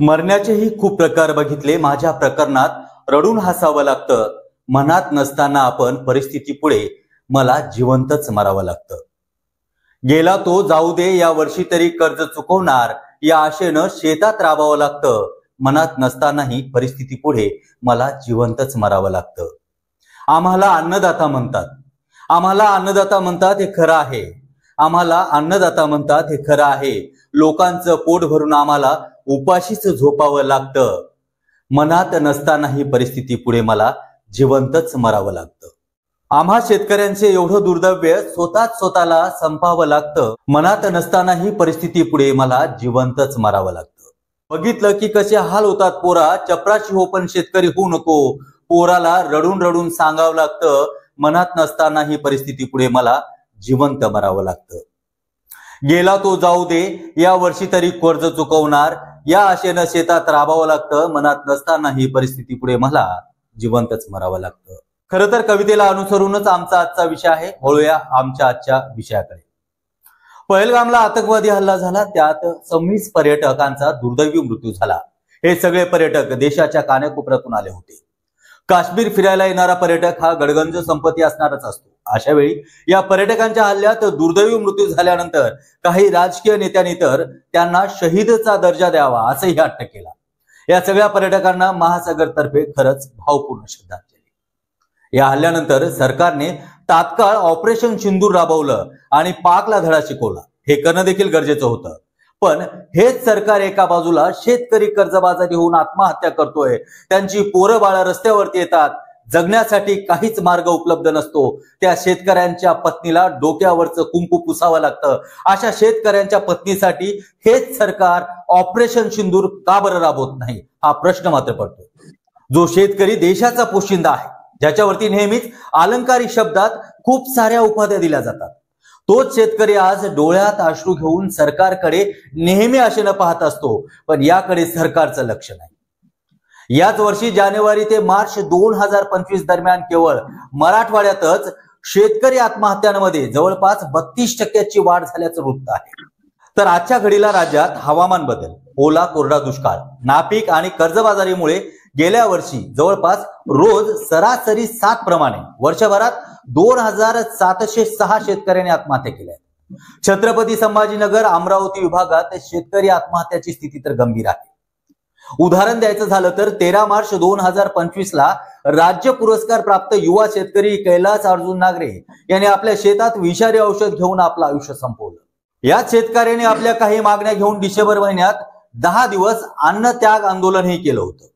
मरण्याचेही खूप प्रकार बघितले. माझ्या प्रकरणात रडून हसावं लागतं. मनात नसताना आपण परिस्थितीपुढे मला जिवंतच मरावं लागतं. गेला तो जाऊ दे, या वर्षी तरी कर्ज चुकवणार या आशेनं शेतात राबावं लागतं. मनात नसतानाही परिस्थितीपुढे मला जिवंतच मरावं लागतं. आम्हाला अन्नदाता म्हणतात, आम्हाला अन्नदाता म्हणतात हे खरं आहे. आम्हाला अन्नदाता म्हणतात हे खरं आहे. लोकांचं पोट भरून आम्हाला उपाशीच झोपावं लागतं. मनात नसतानाही परिस्थिती पुढे मला जिवंतच मरावं लागतं. आम्हा शेतकऱ्यांचे एवढं दुर्दैव्य स्वतःला संपावं लागतं. मनात नसतानाही परिस्थिती पुढे मला जिवंतच मरावं लागतं. बघितलं की कसे हाल होतात पोरा. चपराशी हो पण शेतकरी होऊ नको. पोराला रडून रडून सांगावं लागतं. मनात नसतानाही परिस्थिती पुढे मला जिवंत मरावं लागतं. गेला तो जाऊ दे, या वर्षी तरी कर्ज चुकवणार या आशेनं शेतात राबावं लागतं. मनात नसतानाही परिस्थिती पुढे मला जिवंतच मरावं लागतं. खरं तर कवितेला अनुसरूनच आमचा आजचा विषय आहे. वळूया आमच्या आजच्या विषयाकडे. पहलगामला आतंकवादी हल्ला झाला, त्यात 26 पर्यटकांचा दुर्दैवी मृत्यू झाला. हे सगळे पर्यटक देशाच्या कानाकोपऱ्यातून आले होते. काश्मीर फिरायला येणारा पर्यटक हा गडगंज संपत्ती असणारच असतो. अशा वेळी या पर्यटकांच्या हल्ल्यात दुर्दैवी मृत्यू झाल्यानंतर काही राजकीय नेत्यांनी तर त्यांना शहीदचा दर्जा द्यावा असंही हट्ट केला. या सगळ्या पर्यटकांना महासागर तर्फे खरंच भावपूर्ण श्रद्धांजली. या हल्ल्यानंतर सरकारने तात्काळ ऑपरेशन सिंदूर राबवलं आणि पाकला धडा शिकवला. हे करणं देखील गरजेचं होतं. पण हेच सरकार एका बाजूला शेतकरी कर्जबाजारी होऊन आत्महत्या करतोय. त्यांची पोरं बाळं रस्त्यावरती येतात. जगण्यासाठी काहीच मार्ग उपलब्ध नसतो. त्या शेतकऱ्यांच्या पत्नीला डोक्यावरचं कुंकू पुसावं लागतं. अशा शेतकऱ्यांच्या पत्नीसाठी हेच सरकार ऑपरेशन सिंदूर का बरं राबवत नाही हा प्रश्न मात्र पडतो. जो शेतकरी देशाचा पोशिंदा आहे, ज्याच्यावरती नेहमीच अलंकारिक शब्दात खूप साऱ्या उपाध्या दिल्या जातात, तोच शेतकरी आज डोळ्यात अश्रू घेऊन सरकारकडे नेहमी आशेनं पाहत असतो. पण याकडे सरकारचं लक्ष नाही. याच वर्षी जानेवारी ते मार्च 2025 दरम्यान केवळ मराठवाड्यातच शेतकरी आत्महत्यांमध्ये जवळपास 32% वाढ झाल्याचं वृत्त आहे. तर आजच्या घडीला राज्यात हवामान बदल, ओला कोरडा दुष्काळ, नापीक आणि कर्जबाजारीमुळे गेल्या वर्षी जवळपास रोज सरासरी 7 प्रमाणे वर्षभरात 2706 शेतकऱ्यांनी आत्महत्या केल्या. छत्रपती संभाजीनगर, अमरावती विभागात शेतकरी आत्महत्याची स्थिती तर गंभीर आहे. उदाहरण द्यायचं झालं तर 13 मार्च 2025 ला राज्य पुरस्कार प्राप्त युवा शेतकरी कैलास अर्जुन नागरे यांनी आपल्या शेतात विषारी औषध घेऊन आपलं आयुष्य संपवलं. याच शेतकऱ्याने आपल्या काही मागण्या घेऊन डिसेंबर महिन्यात 10 दिवस अन्न त्याग आंदोलनही केलं होतं.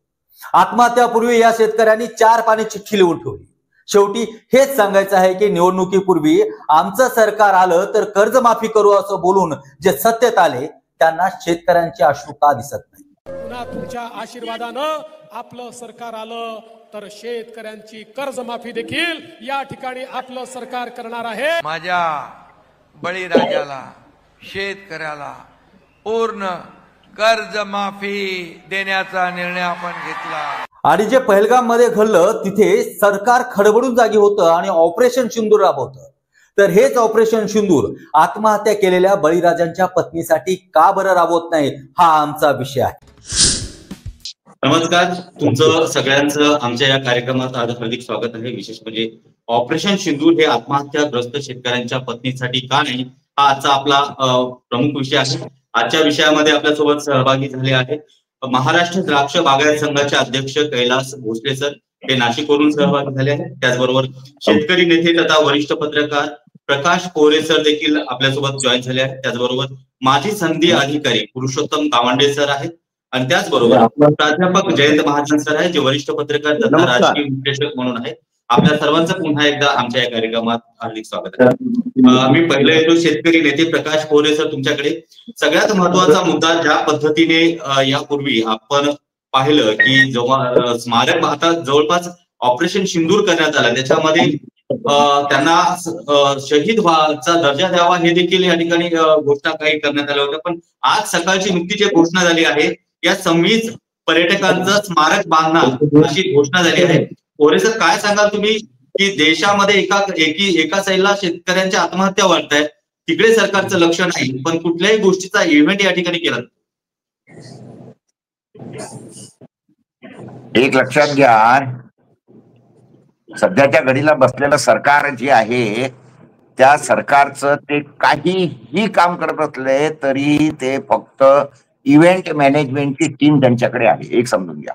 आत्महत्यापूर्वी या शेतकऱ्यांनी 4 पानी चिठ्ठी लिहून ठेवली. शेवटी हेच सांगायचं आहे की निवडणुकीपूर्वी आमचं सरकार आलं तर कर्जमाफी करू असं बोलून जे सत्तेत आले त्यांना शेतकऱ्यांचे अश्रू का दिसत नाही. पुन्हा तुमच्या आशीर्वादानं आपलं सरकार आलं तर शेतकऱ्यांची कर्जमाफी देखील या ठिकाणी आपलं सरकार करणार आहे. माझ्या बळीराजाला, शेतकऱ्याला पूर्ण कर्जमाफी देण्याचा निर्णय आपण घेतला. आणि जे पहलगाम मध्ये घडलं तिथे सरकार खडबडून जागी होतं आणि ऑपरेशन सिंदूर राबवतं. तर हेच ऑपरेशन सिंदूर आत्महत्या केलेल्या बळीराजांच्या पत्नीसाठी का बरं राबवत नाही हा आमचा विषय आहे. नमस्कार, तुमचं सगळ्यांचं आमच्या या कार्यक्रमात आज हार्दिक स्वागत आहे. विशेष म्हणजे ऑपरेशन सिंदूर हे आत्महत्याग्रस्त शेतकऱ्यांच्या पत्नीसाठी का नाही हा आजचा आपला प्रमुख विषय आहे. आजच्या विषयामध्ये आपल्यासोबत सहभागी झाले आहेत महाराष्ट्र द्राक्ष बागायत संघाचे अध्यक्ष कैलास भोसले सर, ते नाशिकवरून सहभागी झाले आहेत. त्याचबरोबर शेतकरी नेते तथा वरिष्ठ पत्रकार प्रकाश कोरे सर देखील आपल्यासोबत जॉईन झाले आहेत. त्याचबरोबर माजी संधी अधिकारी पुरुषोत्तम गावंडे सर आहेत आणि त्याचबरोबर प्राध्यापक जयंत महाजन सर आहेत, जे वरिष्ठ पत्रकार तथा राजकीय विश्लेषक म्हणून आहेत. आपल्या सर्वांचं पुन्हा एकदा आमच्या या कार्यक्रमात हार्दिक स्वागत आहे. मी पहिले येतो शेतकरी नेते प्रकाश कोरे सर तुमच्याकडे. सगळ्यात महत्वाचा मुद्दा, ज्या पद्धतीने यापूर्वी आपण पाहिलं की जेव्हा स्मारक आता जवळपास ऑपरेशन सिंदूर करण्यात आलं, त्याच्यामध्ये त्यांना शहीद व्हायचा दर्जा द्यावा हे देखील या ठिकाणी घोषणा काही करण्यात आल्या होत्या. पण आज सकाळची नुकतीच जी घोषणा झाली आहे, या 26 पर्यटकांचं स्मारक बांधणार अशी घोषणा झाली आहे. कोरे सर, काय सांगाल तुम्ही की देशामध्ये एका साईडला शेतकऱ्यांच्या आत्महत्या वाढत आहेत, तिकडे सरकारचं लक्ष नाही, पण कुठल्याही गोष्टीचा इव्हेंट या ठिकाणी केला. एक लक्षात घ्या, सध्याच्या घडीला बसलेलं सरकार जे आहे त्या सरकारचं ते काहीही काम करत असले तरी ते फक्त इव्हेंट मॅनेजमेंटची टीम त्यांच्याकडे आहे, एक समजून घ्या.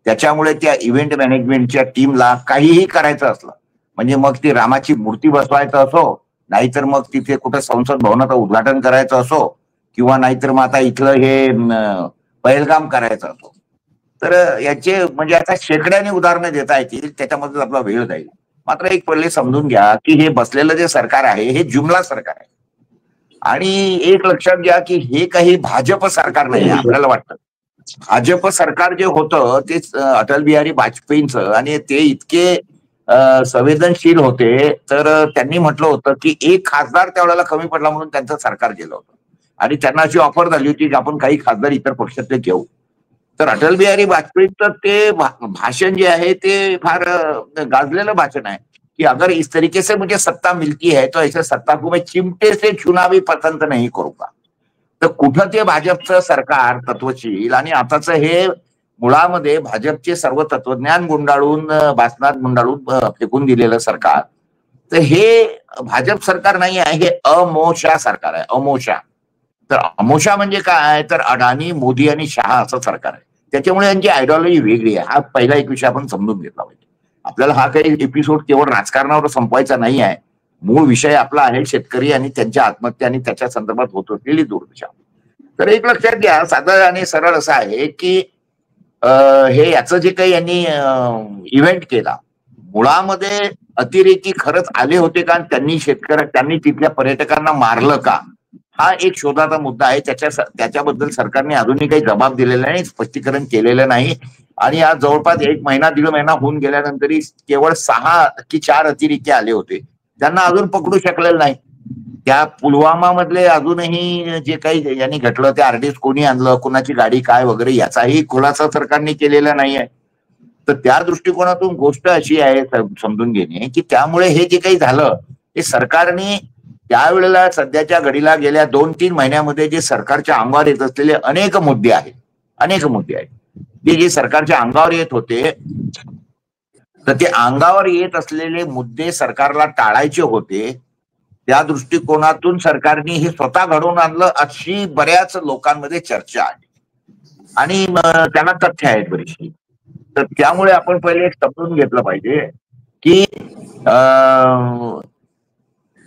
त्याच्यामुळे त्या इव्हेंट मॅनेजमेंटच्या टीमला काहीही करायचं असलं म्हणजे मग ती रामाची मूर्ती बसवायचं असो, नाहीतर मग तिथे कुठं संसद भवनाचं उद्घाटन करायचं असो, किंवा नाहीतर मग आता इथलं हे पहलगाम करायचं असो, तर याचे म्हणजे आता शेकड्याने उदाहरणं देता येतील, त्याच्यामध्ये आपला वेळ जाईल. मात्र एक पहिले समजून घ्या की हे बसलेलं जे सरकार आहे हे जुमला सरकार आहे. आणि एक लक्षात घ्या की हे काही भाजप सरकार नाही. आपल्याला वाटतं भाजप सरकार जे होतं ते अटल बिहारी वाजपेयींचं, आणि ते इतके संवेदनशील होते तर त्यांनी म्हटलं होतं की एक खासदार त्यावेळेला कमी पडला म्हणून त्यांचं सरकार गेलं होतं, आणि त्यांना अशी ऑफर झाली होती की आपण काही खासदार इतर पक्षातले घेऊ. तर अटल बिहारी वाजपेयींचं ते भाषण जे आहे ते फार गाजलेलं भाषण आहे कि अगर इस तरीके से मुझे सत्ता मिलती है तो ऐसे सत्ता को मैं चिमटे से छूना भी पसंत नहीं करूंगा. तर कुठं ते भाजपचं सरकार तत्वशील, आणि आताच हे मुळामध्ये भाजपचे सर्व तत्वज्ञान गुंडाळून भाषणात गुंडाळून फेकून दिलेलं सरकार. तर हे भाजप सरकार नाही आहे, हे अमोशा सरकार आहे, अमोशा. तर अमोशा म्हणजे काय, तर अडाणी, मोदी आणि शहा असं सरकार आहे. त्याच्यामुळे यांची आयडिओलॉजी वेगळी आहे. हा पहिला एक विषय आपण समजून घेतला पाहिजे. आपल्याला हा काही एपिसोड केवळ राजकारणावर संपवायचा नाही आहे. मूळ विषय आपला आहे शेतकरी आणि त्यांच्या आत्महत्या आणि त्याच्या संदर्भात होत असलेली दुर्दशा. तर एक लक्षात घ्या, साधं आणि सरळ असं आहे की हे याचं जे काही यांनी इव्हेंट केला, मुळामध्ये अतिरेकी खरंच आले होते का, त्यांनी तिथल्या पर्यटकांना मारलं का, हा एक शोधाचा मुद्दा आहे. त्याच्याबद्दल सरकारने अजूनही काही जबाब दिलेला नाही, स्पष्टीकरण केलेलं नाही. आणि आज जवळपास 1 महिना 1.5 महिना होऊन गेल्यानंतरही केवळ 6 की 4 अतिरेकी आले होते, त्यांना अजून पकडू शकलेलं नाही. त्या पुलवामा मधले अजूनही जे काही यांनी घडलं ते आरडीएक्स कोणी आणलं, कोणाची गाडी काय वगैरे याचाही खुलासा सरकारने केलेला नाहीये. तर त्या दृष्टिकोनातून गोष्ट अशी आहे समजून घेणे की त्यामुळे हे जे काही झालं हे सरकारने त्यावेळेला सध्याच्या घडीला गेल्या 2-3 महिन्यामध्ये जे सरकारच्या अंगावर येत असलेले अनेक मुद्दे आहेत ते जे सरकारच्या अंगावर येत होते, तर ते अंगावर येत असलेले मुद्दे सरकारला टाळायचे होते. त्या दृष्टिकोनातून सरकारने हे स्वतः घडवून आणलं अशी बऱ्याच लोकांमध्ये चर्चा आहे आणि त्याला तथ्य आहेत बरीचशी. तर त्यामुळे आपण पहिले एक समजून घेतलं पाहिजे की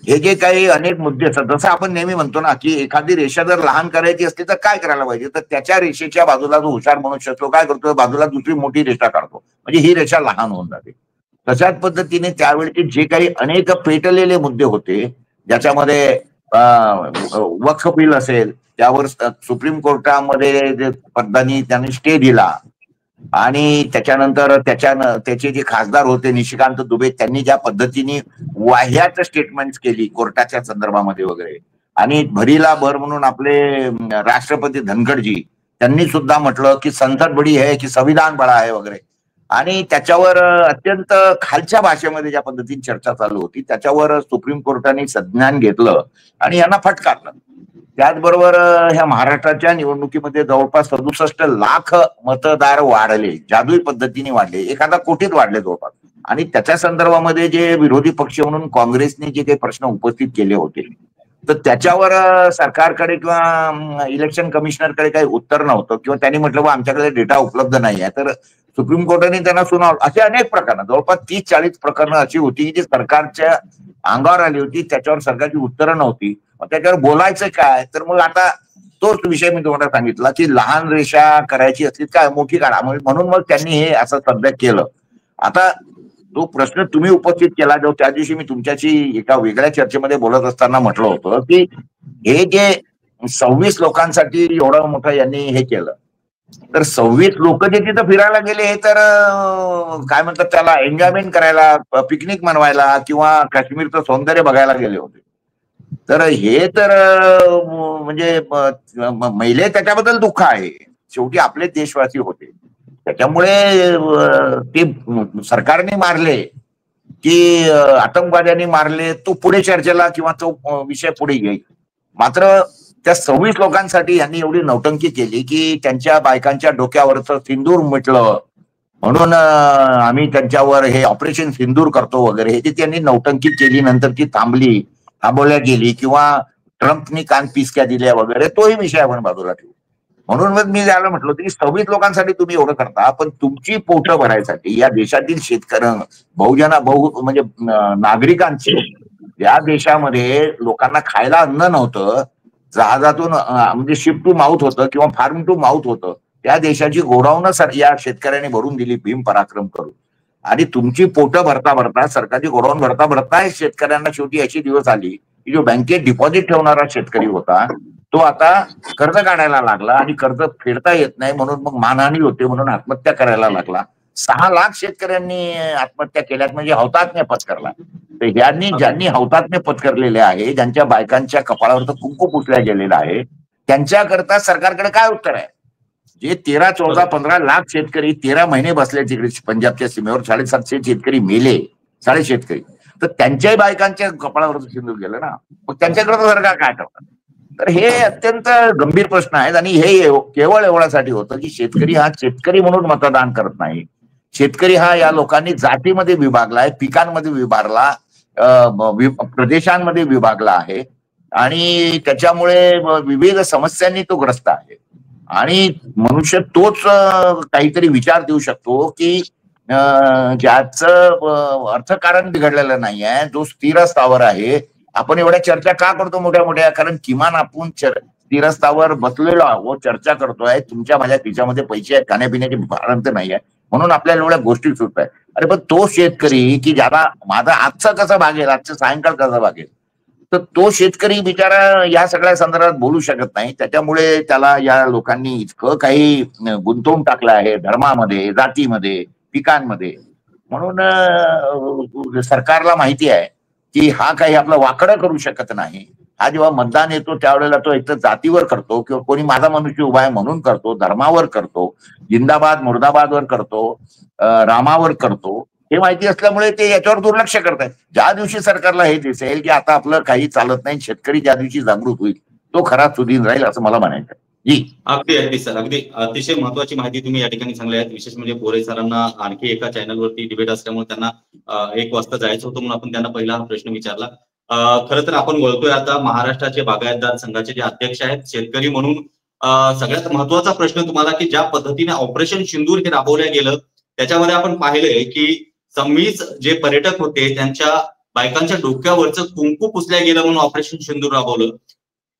हे जे काही अनेक मुद्दे असतात, जसं आपण नेहमी म्हणतो ना की एखादी रेषा जर लहान करायची असली तर काय करायला पाहिजे, तर त्याच्या रेषेच्या बाजूला जो हुशार मनुष्य असतो काय करतो, बाजूला दुसरी मोठी रेषा काढतो, म्हणजे ही रेषा लहान होऊन जाते. तशाच पद्धतीने त्यावेळेचे जे काही अनेक पेटलेले मुद्दे होते, ज्याच्यामध्ये वक्फ बिल असेल त्यावर सुप्रीम कोर्टामध्ये त्यांनी स्टे दिला, आणि त्याच्यानंतर त्याचे जे खासदार होते निशिकांत दुबे, त्यांनी ज्या पद्धतीने वाह्यात स्टेटमेंट केली कोर्टाच्या संदर्भामध्ये वगैरे, आणि भरीला भर म्हणून आपले राष्ट्रपती धनखडजी त्यांनी सुद्धा म्हटलं की संसद बडी आहे की संविधान बडा आहे वगैरे, आणि त्याच्यावर अत्यंत खालच्या भाषेमध्ये ज्या पद्धतीने चर्चा चालू होती त्याच्यावर सुप्रीम कोर्टाने संज्ञान घेतलं आणि यांना फटकारलं. त्याचबरोबर ह्या महाराष्ट्राच्या निवडणुकीमध्ये जवळपास 67 लाख मतदार वाढले, जादुई पद्धतीने वाढले, 1 कोटीत वाढले जवळपास. आणि त्याच्या संदर्भामध्ये जे विरोधी पक्ष म्हणून काँग्रेसने जे काही प्रश्न उपस्थित केले होते तर त्याच्यावर सरकारकडे किंवा इलेक्शन कमिशनरकडे काही उत्तर नव्हतं, किंवा त्यांनी म्हटलं बा आमच्याकडे डेटा उपलब्ध नाही आहे. तर सुप्रीम कोर्टाने त्यांना सुनावलं. असे अनेक प्रकरणं, जवळपास 30-40 प्रकरणं अशी होती की जी सरकारच्या अंगावर आली होती, त्याच्यावर सरकारची उत्तरं नव्हती. त्याच्यावर बोलायचं काय, तर मग आता तोच विषय मी तुम्हाला सांगितला की लहान रेषा करायची असली काय मोठी काढा, म्हणून मग त्यांनी हे असं सध्या केलं. आता तो प्रश्न तुम्ही उपस्थित केला, जो त्या दिवशी मी तुमच्याशी एका वेगळ्या चर्चेमध्ये बोलत असताना म्हटलं होतं की हे जे 26 लोकांसाठी एवढं मोठं यांनी हे केलं, तर 26 लोक जे तिथं फिरायला गेले हे तर काय म्हणतात त्याला एन्जॉयमेंट करायला, पिकनिक मनवायला किंवा काश्मीरचं सौंदर्य बघायला गेले होते. तर हे तर म्हणजे महिले त्याच्याबद्दल दुःख आहे, शेवटी आपले देशवासी होते. त्याच्यामुळे ते सरकारने मारले की आतंकवाद्यांनी मारले तो पुढे चर्चेला किंवा तो विषय पुढे येईल. मात्र त्या 26 लोकांसाठी यांनी एवढी नौटंकी केली की त्यांच्या बायकांच्या डोक्यावरचं सिंदूर मिटलं म्हणून आम्ही त्यांच्यावर हे ऑपरेशन सिंदूर करतो वगैरे हे त्यांनी नौटंकी केली. नंतर ती थांबवल्या गेली किंवा ट्रम्पनी कान पिसक्या दिल्या वगैरे, तोही विषय आपण बाजूला ठेवू. म्हणून मग मी त्याला म्हटलं की 26 लोकांसाठी तुम्ही एवढं करता, पण तुमची पोटं भरायसाठी या देशातील शेतकरी म्हणजे नागरिकांचे, या देशामध्ये लोकांना खायला अन्न नव्हतं, जहाजातून म्हणजे शिप टू माउथ होतं किंवा फार्म टू माउथ होतं, त्या देशाची गोडाऊनच या शेतकऱ्यांनी भरून दिली भीम पराक्रम करून. आणि तुमची पोटं भरता भरता, सरकारची गोडाऊन भरता भरता शेतकऱ्यांना शेवटी अशी दिवस आली की जो बँकेत डिपॉझिट ठेवणारा शेतकरी होता तो आता कर्ज काढायला लागला आणि कर्ज फेडता येत नाही म्हणून मग मानहानी होते म्हणून आत्महत्या करायला लागला. 6 लाख शेतकऱ्यांनी आत्महत्या केल्यात म्हणजे हौतात्म्य पत्करला. तर ज्यांनी हौतात्म्य पत्करलेले आहे, ज्यांच्या बायकांच्या कपाळावर कुंकू पुसल्या गेलेलं आहे, त्यांच्याकरता सरकारकडे काय उत्तर आहे? जे 13, 14, 15 लाख शेतकरी 13 महिने बसले तिकडे पंजाबच्या सीमेवर, 750 शेतकरी मेले, 6 शेतकरी, तर त्यांच्याही बायकांच्या कपाळावर सिंदूर गेलं ना, मग त्यांच्याकडे सरकार काय करतात? तर हे अत्यंत गंभीर प्रश्न आहेत. आणि हे केवळ एवढ्यासाठी होतं की शेतकरी हा शेतकरी म्हणून मतदान करत नाही. शेतकरी हा या लोकांनी जातीमध्ये विभागलाय, पिकांमध्ये विभागला, प्रदेशांमध्ये विभागला आहे आणि त्याच्यामुळे विविध समस्यांनी तो ग्रस्त आहे. आणि मनुष्य तोच काहीतरी विचार देऊ शकतो की ज्याचं अर्थकारण बिघडलेलं नाही आहे, जो स्थिरस्थावर आहे. आपण एवढ्या चर्चा का करतो मोठ्या मोठ्या? कारण किमान आपण स्थिरस्थावर बसलेलो आहोत, चर्चा करतोय, तुमच्या माझ्या खिशामध्ये पैसे आहेत, खाण्यापिण्याची भारांत नाही आहे म्हणून आपल्याला एवढ्या गोष्टी सुचत आहे. अरे पण तो शेतकरी की ज्याला माझा आजचा कसा भागेल, आजचं सायंकाळ कसा भागेल, तर तो शेतकरी बिचारा या सगळ्या संदर्भात बोलू शकत नाही. त्याच्यामुळे त्याला या लोकांनी इतकं काही गुंतवून टाकलं आहे धर्मामध्ये, जातीमध्ये, पिकांमध्ये. म्हणून सरकारला माहिती आहे की हा काही आपलं वाकडं करू शकत नाही. हा जेव्हा मतदान येतो त्यावेळेला तो एकतर जातीवर करतो किंवा कोणी माझा मनुष्य उभा आहे म्हणून करतो, धर्मावर करतो, जिंदाबाद मुर्दाबादवर करतो, रामावर करतो. हे माहिती असल्यामुळे ते याच्यावर दुर्लक्ष करतात. ज्या दिवशी सरकारला हे दिसेल की आता आपलं काही चालत नाही, शेतकरी ज्या दिवशी जागृत होईल तो खरा सुधीर राहील असं मला म्हणायचं. अगदी सर, अगदी अतिशय महत्वाची माहिती तुम्ही या ठिकाणी सांगली आहेत. विशेष म्हणजे बोरे सरांना आणखी एका चॅनलवरती डिबेट असल्यामुळे त्यांना 1 वाजता जायचं होतं म्हणून आपण त्यांना पहिला हा प्रश्न विचारला. खरं तर आपण बोलतोय आता महाराष्ट्राचे बागायतदार संघाचे जे अध्यक्ष आहेत, शेतकरी म्हणून सगळ्यात महत्वाचा प्रश्न तुम्हाला की ज्या पद्धतीने ऑपरेशन सिंदूर हे राबवलं गेलं त्याच्यामध्ये आपण पाहिलंय की 26 जे पर्यटक होते त्यांच्या बायकांच्या डोक्यावरचं कुंकू पुसल्या गेलं म्हणून ऑपरेशन सिंदूर राबवलं.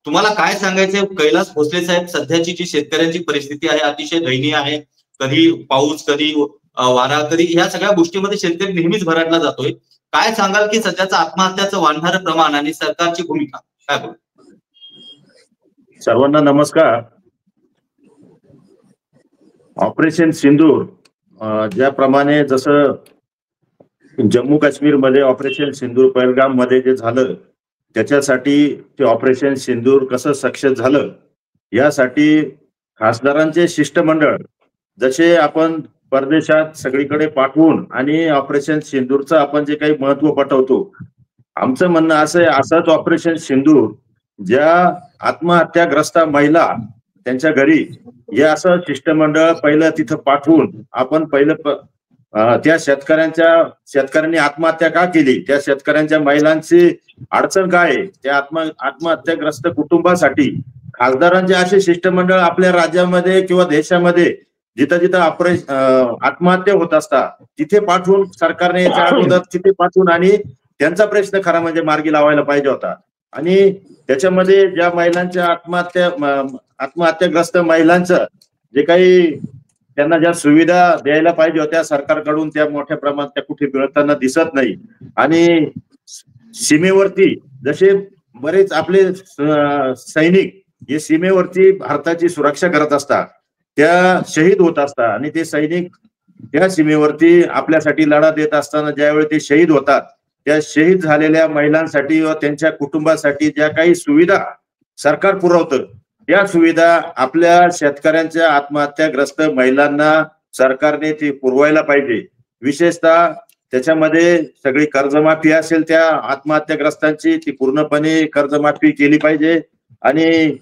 तुम्हाला काय सांगायचंय कैलास भोसले साहेब, सध्याची जी शेतकऱ्यांची परिस्थिती आहे अतिशय दयनीय आहे. कधी पाऊस, कधी वारा, कधी ह्या सगळ्या गोष्टीमध्ये शेतकरी नेहमीच भरडला जातोय. काय सांगाल की सध्याचं आत्महत्याचं वाढणारं प्रमाण आणि सरकारची भूमिका काय बोल? सर्वांना नमस्कार. ऑपरेशन सिंदूर ज्याप्रमाणे जसं जम्मू काश्मीरमध्ये ऑपरेशन सिंदूर पहलगाम मध्ये जे झालं त्याच्यासाठी ते ऑपरेशन सिंदूर कसं सक्सेस झालं यासाठी खासदारांचे शिष्टमंडळ जसे आपण परदेशात सगळीकडे पाठवून आणि ऑपरेशन सिंदूरचं आपण जे काही महत्व पटवतो, आमचं म्हणणं असं आहे असंच ऑपरेशन सिंदूर ज्या आत्महत्याग्रस्त महिला त्यांच्या घरी हे असं शिष्टमंडळ पहिलं तिथं पाठवून आपण पहिलं त्या शेतकऱ्यांनी आत्महत्या का केली, त्या शेतकऱ्यांच्या महिलांची अडचण काय आहे, त्या आत्महत्याग्रस्त कुटुंबासाठी खासदारांचे असे शिष्टमंडळ आपल्या राज्यामध्ये किंवा देशामध्ये जिथं जिथं आत्महत्या होत असतात तिथे पाठवून सरकारने याच्या अगोदर तिथे पाठवून आणि त्यांचा प्रश्न खरा म्हणजे मार्गी लावायला पाहिजे होता. आणि त्याच्यामध्ये ज्या महिलांच्या आत्महत्याग्रस्त महिलांचं जे काही त्यांना ज्या सुविधा द्यायला पाहिजे होत्या सरकारकडून त्या मोठ्या प्रमाणात त्या कुठे मिळताना दिसत नाही. आणि सीमेवरती जसे बरेच आपले सैनिक हे सीमेवरती भारताची सुरक्षा करत असतात, त्या शहीद होत असतात आणि ते सैनिक त्या सीमेवरती आपल्यासाठी लढा देत असताना ज्यावेळी ते शहीद होतात त्या शहीद झालेल्या महिलांसाठी व त्यांच्या कुटुंबासाठी ज्या काही सुविधा सरकार पुरवतं त्या सुविधा आपल्या शेतकऱ्यांच्या आत्महत्याग्रस्त महिलांना सरकारने ती पुरवायला पाहिजे. विशेषतः त्याच्यामध्ये सगळी कर्जमाफी असेल त्या आत्महत्याग्रस्तांची ती पूर्णपणे कर्जमाफी केली पाहिजे. आणि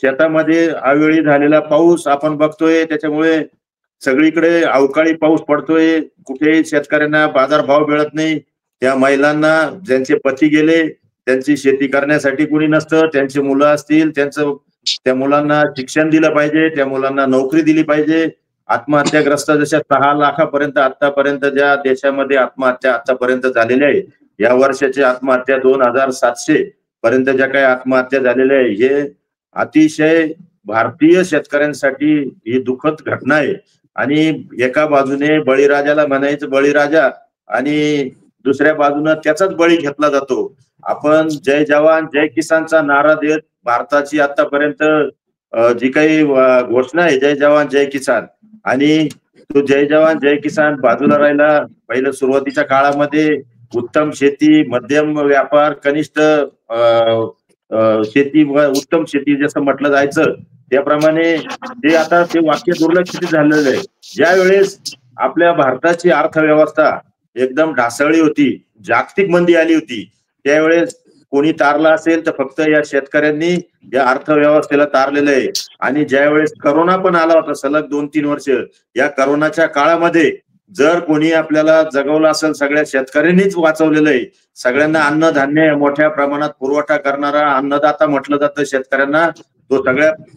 शेतामध्ये अवेळी झालेला पाऊस आपण बघतोय, त्याच्यामुळे सगळीकडे अवकाळी पाऊस पडतोय, कुठेही शेतकऱ्यांना बाजारभाव मिळत नाही. त्या महिलांना ज्यांचे पती गेले, त्यांची शेती करण्यासाठी कुणी नसतं, त्यांची मुलं असतील, त्या मुलांना शिक्षण दिलं पाहिजे, त्या मुलांना नोकरी दिली पाहिजे. आत्महत्याग्रस्त जशा 6 लाखापर्यंत आतापर्यंत ज्या देशामध्ये आत्महत्या आतापर्यंत झालेल्या आहे, या वर्षाची आत्महत्या 2700 पर्यंत ज्या काही आत्महत्या झालेल्या आहे, हे अतिशय भारतीय शेतकऱ्यांसाठी ही दुःखद घटना आहे. आणि एका बाजूने बळीराजाला म्हणायचं बळीराजा आणि दुसऱ्या बाजूने त्याचाच बळी घेतला जातो. आपण जय जवान जय किसानचा नारा देत भारताची आतापर्यंत जी काही घोषणा आहे जय जवान जय किसान, आणि तो जय जवान जय किसान बाजूला राहिला. पहिलं सुरुवातीच्या काळामध्ये उत्तम शेती, मध्यम व्यापार, कनिष्ठ शेती, उत्तम शेती जसं म्हटलं जायचं, त्याप्रमाणे ते आता ते वाक्य दुर्लक्षित झालेलं आहे. ज्या वेळेस आपल्या भारताची अर्थव्यवस्था एकदम ढासळली होती, जागतिक मंदी आली होती, त्यावेळेस कोणी तारला असेल तर फक्त या शेतकऱ्यांनी या अर्थव्यवस्थेला तारलेलं आहे. आणि ज्या वेळेस करोना पण आला होता सलग 2-3 वर्ष, या करोनाच्या काळामध्ये जर कोणी आपल्याला जगवलं असेल, सगळ्या शेतकऱ्यांनीच वाचवलेलं आहे. सगळ्यांना अन्नधान्य मोठ्या प्रमाणात पुरवठा करणारा अन्नदाता म्हटलं जातं शेतकऱ्यांना. तो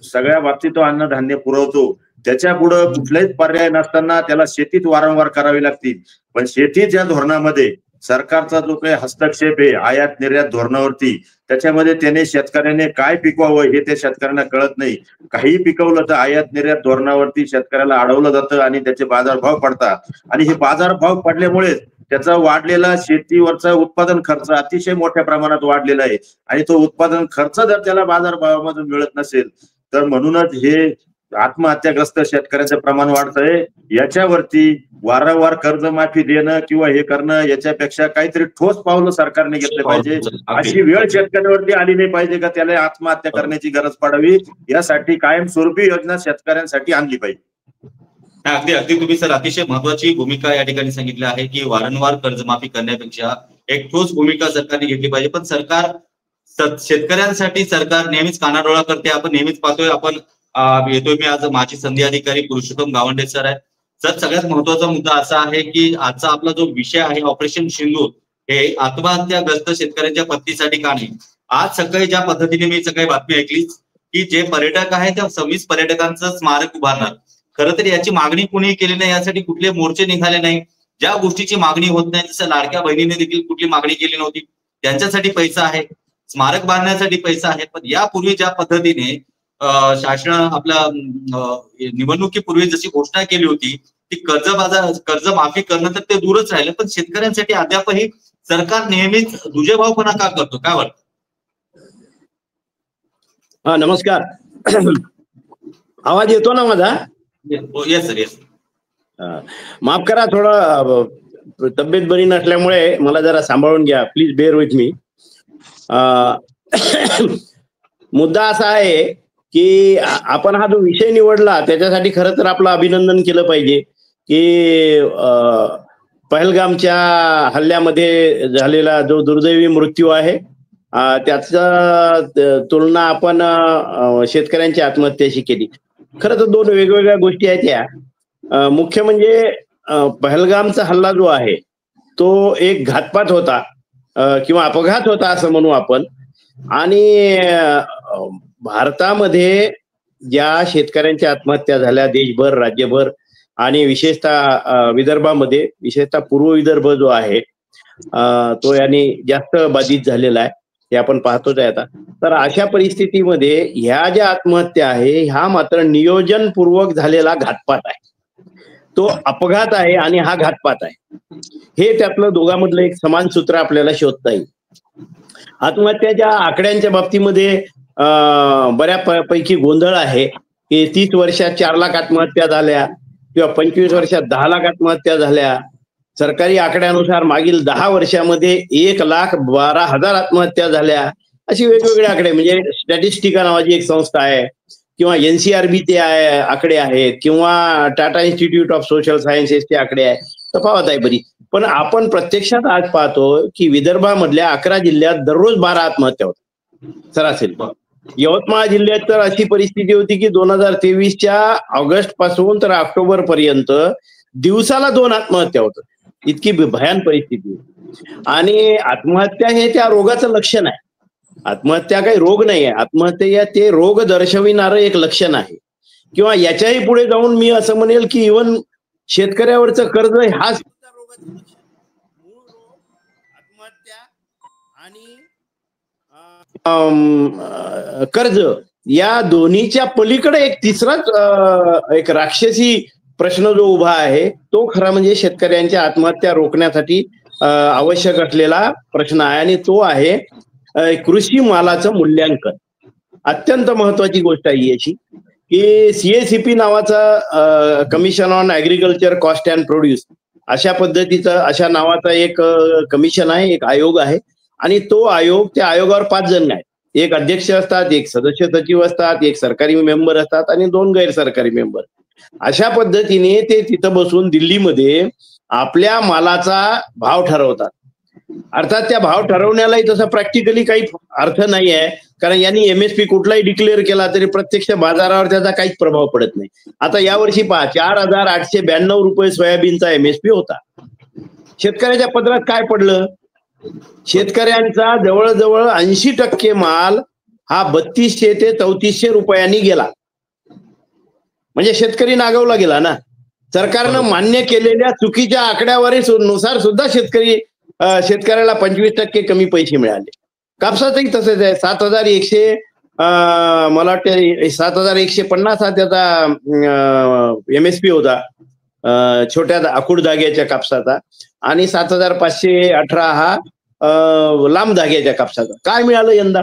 सगळ्या बाबतीत तो अन्नधान्य पुरवतो. त्याच्या पुढे कुठलाच पर्याय नसताना त्याला शेतीत वारंवार करावी लागतील. पण शेतीच्या धोरणामध्ये सरकारचा जो काही हस्तक्षेप आहे आयात निर्यात धोरणावरती, त्याच्यामध्ये त्याने शेतकऱ्याने काय पिकवावं हे त्या शेतकऱ्यांना कळत नाही. काही पिकवलं तर आयात निर्यात धोरणावरती शेतकऱ्याला अडवलं जातं आणि त्याचे बाजारभाव पडतात. आणि हे बाजारभाव पडल्यामुळे त्याचा वाढलेला शेतीवरचा उत्पादन खर्च अतिशय मोठ्या प्रमाणात वाढलेला आहे. आणि तो उत्पादन खर्च जर त्याला बाजारभावामधून मिळत नसेल तर म्हणूनच हे आत्महत्याग्रस्त शेतकऱ्यांचं प्रमाण वाढतंय. याच्यावरती वारंवार कर्जमाफी देणं किंवा हे करणं याच्यापेक्षा काहीतरी ठोस पावलं सरकारने घेतले पाहिजे. अशी वेळ शेतकऱ्यांवरती आली नाही पाहिजे का त्याला आत्महत्या करण्याची गरज पडावी. यासाठी कायमस्वरूपी योजना शेतकऱ्यांसाठी आणली पाहिजे. अगदी तुम्ही सर अतिशय महत्वाची भूमिका या ठिकाणी सांगितली आहे की वारंवार कर्जमाफी करण्यापेक्षा एक ठोस भूमिका सरकारने घेतली पाहिजे. पण सरकार शेतकऱ्यांसाठी सरकार नेहमीच कानाडोळा करते. आपण नेहमीच पाहतोय. आपण येतोय मी आज माजी संधी अधिकारी पुरुषोत्तम गावंडे सर आहे. सर सगळ्यात महत्वाचा मुद्दा असा आहे की आजचा आपला जो विषय आहे ऑपरेशन सिंदूर हे आत्महत्याग्रस्त शेतकऱ्यांच्या पत्नीसाठी का नाही. आज सकाळी ज्या पद्धतीने मी सकाळी बातमी ऐकली की जे पर्यटक आहेत त्या 26 पर्यटकांचं स्मारक उभारणार. खरं तर याची मागणी कुणी केली नाही, यासाठी कुठले मोर्चे निघाले नाही. ज्या गोष्टीची मागणी होत नाही, जसं लाडक्या बहिणीने देखील कुठली मागणी केली नव्हती, त्यांच्यासाठी पैसा आहे, स्मारक बांधण्यासाठी पैसा आहे. पण यापूर्वी ज्या पद्धतीने शासन आपल्या निवडणुकीपूर्वी जशी घोषणा केली होती ती कर्ज माफी करणं तर ते दूरच राहिलं. पण शेतकऱ्यांसाठी अद्यापही सरकार नेहमीच दुजेभावपणा का करतो, काय वाटतं? हा नमस्कार. आवाज येतो ना माझा? Yes sir yes. माफ करा, थोडं तब्येत बरी नसल्यामुळे मला जरा सांभाळून घ्या, प्लीज बेअर विथ मी. मुद्दा असा आहे की आपण हा जो विषय निवडला त्याच्यासाठी खरं तर आपलं अभिनंदन केलं पाहिजे की पहलगामच्या हल्ल्यामध्ये झालेला जो दुर्दैवी मृत्यू आहे त्याचा तुलना आपण शेतकऱ्यांच्या आत्महत्येशी केली. खरं तर 2 वेगवेगळ्या गोष्टी आहेत या. मुख्य म्हणजे पहलगामचा हल्ला जो आहे तो एक घातपात होता किंवा अपघात होता असं म्हणू आपण. आणि भारतामध्ये ज्या शेतकऱ्यांच्या आत्महत्या झाल्या देशभर राज्यभर आणि विशेषतः विदर्भामध्ये, विशेषतः पूर्व विदर्भ जो आहे तो याने जास्त बाधित झालेला आहे हे आपण पाहतोच आहे आता. तर अशा परिस्थितीमध्ये ह्या ज्या आत्महत्या आहे ह्या मात्र नियोजनपूर्वक झालेला घातपात आहे. तो अपघात आहे आणि हा घातपात आहे. हे त्यातलं दोघांमधलं एक समान सूत्र आपल्याला शोधता येईल. आत्महत्याच्या आकड्यांच्या बाबतीमध्ये बऱ्यापैकी गोंधळ आहे की 30 वर्षात 4 लाख आत्महत्या झाल्या किंवा 25 वर्षात 10 लाख आत्महत्या झाल्या. सरकारी आकड्यानुसार मागील 10 वर्षामध्ये 1,12,000 आत्महत्या झाल्या. अशी वेगवेगळे आकडे, म्हणजे स्टॅटिस्टिका नावाची एक संस्था आहे किंवा NCRB ते आकडे आहेत किंवा टाटा इन्स्टिट्यूट ऑफ सोशल सायन्सेसचे आकडे आहेत. तफावत आहे बरी. पण आपण प्रत्यक्षात आज पाहतो की विदर्भामधल्या 11 जिल्ह्यात दररोज 12 आत्महत्या होतात सरासरी. यवतमाळ जिल्ह्यात तर अशी परिस्थिती होती की 2023च्या ऑगस्ट पासून तर ऑक्टोबर पर्यंत दिवसाला 2 आत्महत्या होतात. इतकी भयान परिस्थिती होती. आणि आत्महत्या हे त्या रोगाचं लक्षण आहे. आत्महत्या काही रोग नाही आहे. आत्महत्या ते रोग दर्शविणारं एक लक्षण आहे. किंवा याच्याही पुढे जाऊन मी असं म्हणेल की इव्हन शेतकऱ्यावरचं कर्ज हा सुद्धा रोगाचं लक्षण. मूळ रोग, आत्महत्या आणि कर्ज या दोन्हीच्या पलीकडे एक तिसराच एक राक्षसी प्रश्न जो उभा आहे तो खरा म्हणजे शेतकऱ्यांच्या आत्महत्या रोखण्यासाठी आवश्यक असलेला प्रश्न आहे. आणि तो आहे कृषी मालाचं मूल्यांकन. अत्यंत महत्वाची गोष्ट आहे याची की सीएसीपी नावाचा commission on agriculture cost and produce अशा पद्धतीचं अशा नावाचा एक कमिशन आहे, एक आयोग आहे. आणि तो आयोग, त्या आयोगावर 5 जण आहेत. एक अध्यक्ष असतात, एक सदस्य सचिव असतात, एक सरकारी मेंबर असतात आणि 2 गैर सरकारी मेंबर. अशा पद्धतीने ते तिथं बसून दिल्लीमध्ये आपल्या मालाचा भाव ठरवतात. अर्थात त्या भाव ठरवण्यालाही तसा प्रॅक्टिकली काही अर्थ नाही आहे, कारण यांनी एमएसपी कुठलाही डिक्लेअर केला तरी प्रत्यक्ष बाजारावर त्याचा काहीच प्रभाव पडत नाही. आता यावर्षी पहा, 4,892 रुपये सोयाबीनचा एमएसपी होता. शेतकऱ्याच्या पदरात काय पडलं? शेतकऱ्यांचा जवळजवळ 80% माल हा 3200 ते 3400 रुपयांनी गेला. म्हणजे शेतकरी नागवला गेला ना. सरकारनं मान्य केलेल्या चुकीच्या आकड्यावरीनुसार सुद्धा शेतकऱ्याला 25% कमी पैसे मिळाले. कापसाचंही तसंच आहे. 7,100 मला वाटतं 7,150 हा त्याचा एमएसपी होता छोट्या आखूड धाग्याच्या कापसाचा आणि 7,518 हा लांब धाग्याच्या कापसाचा. काय मिळालं यंदा?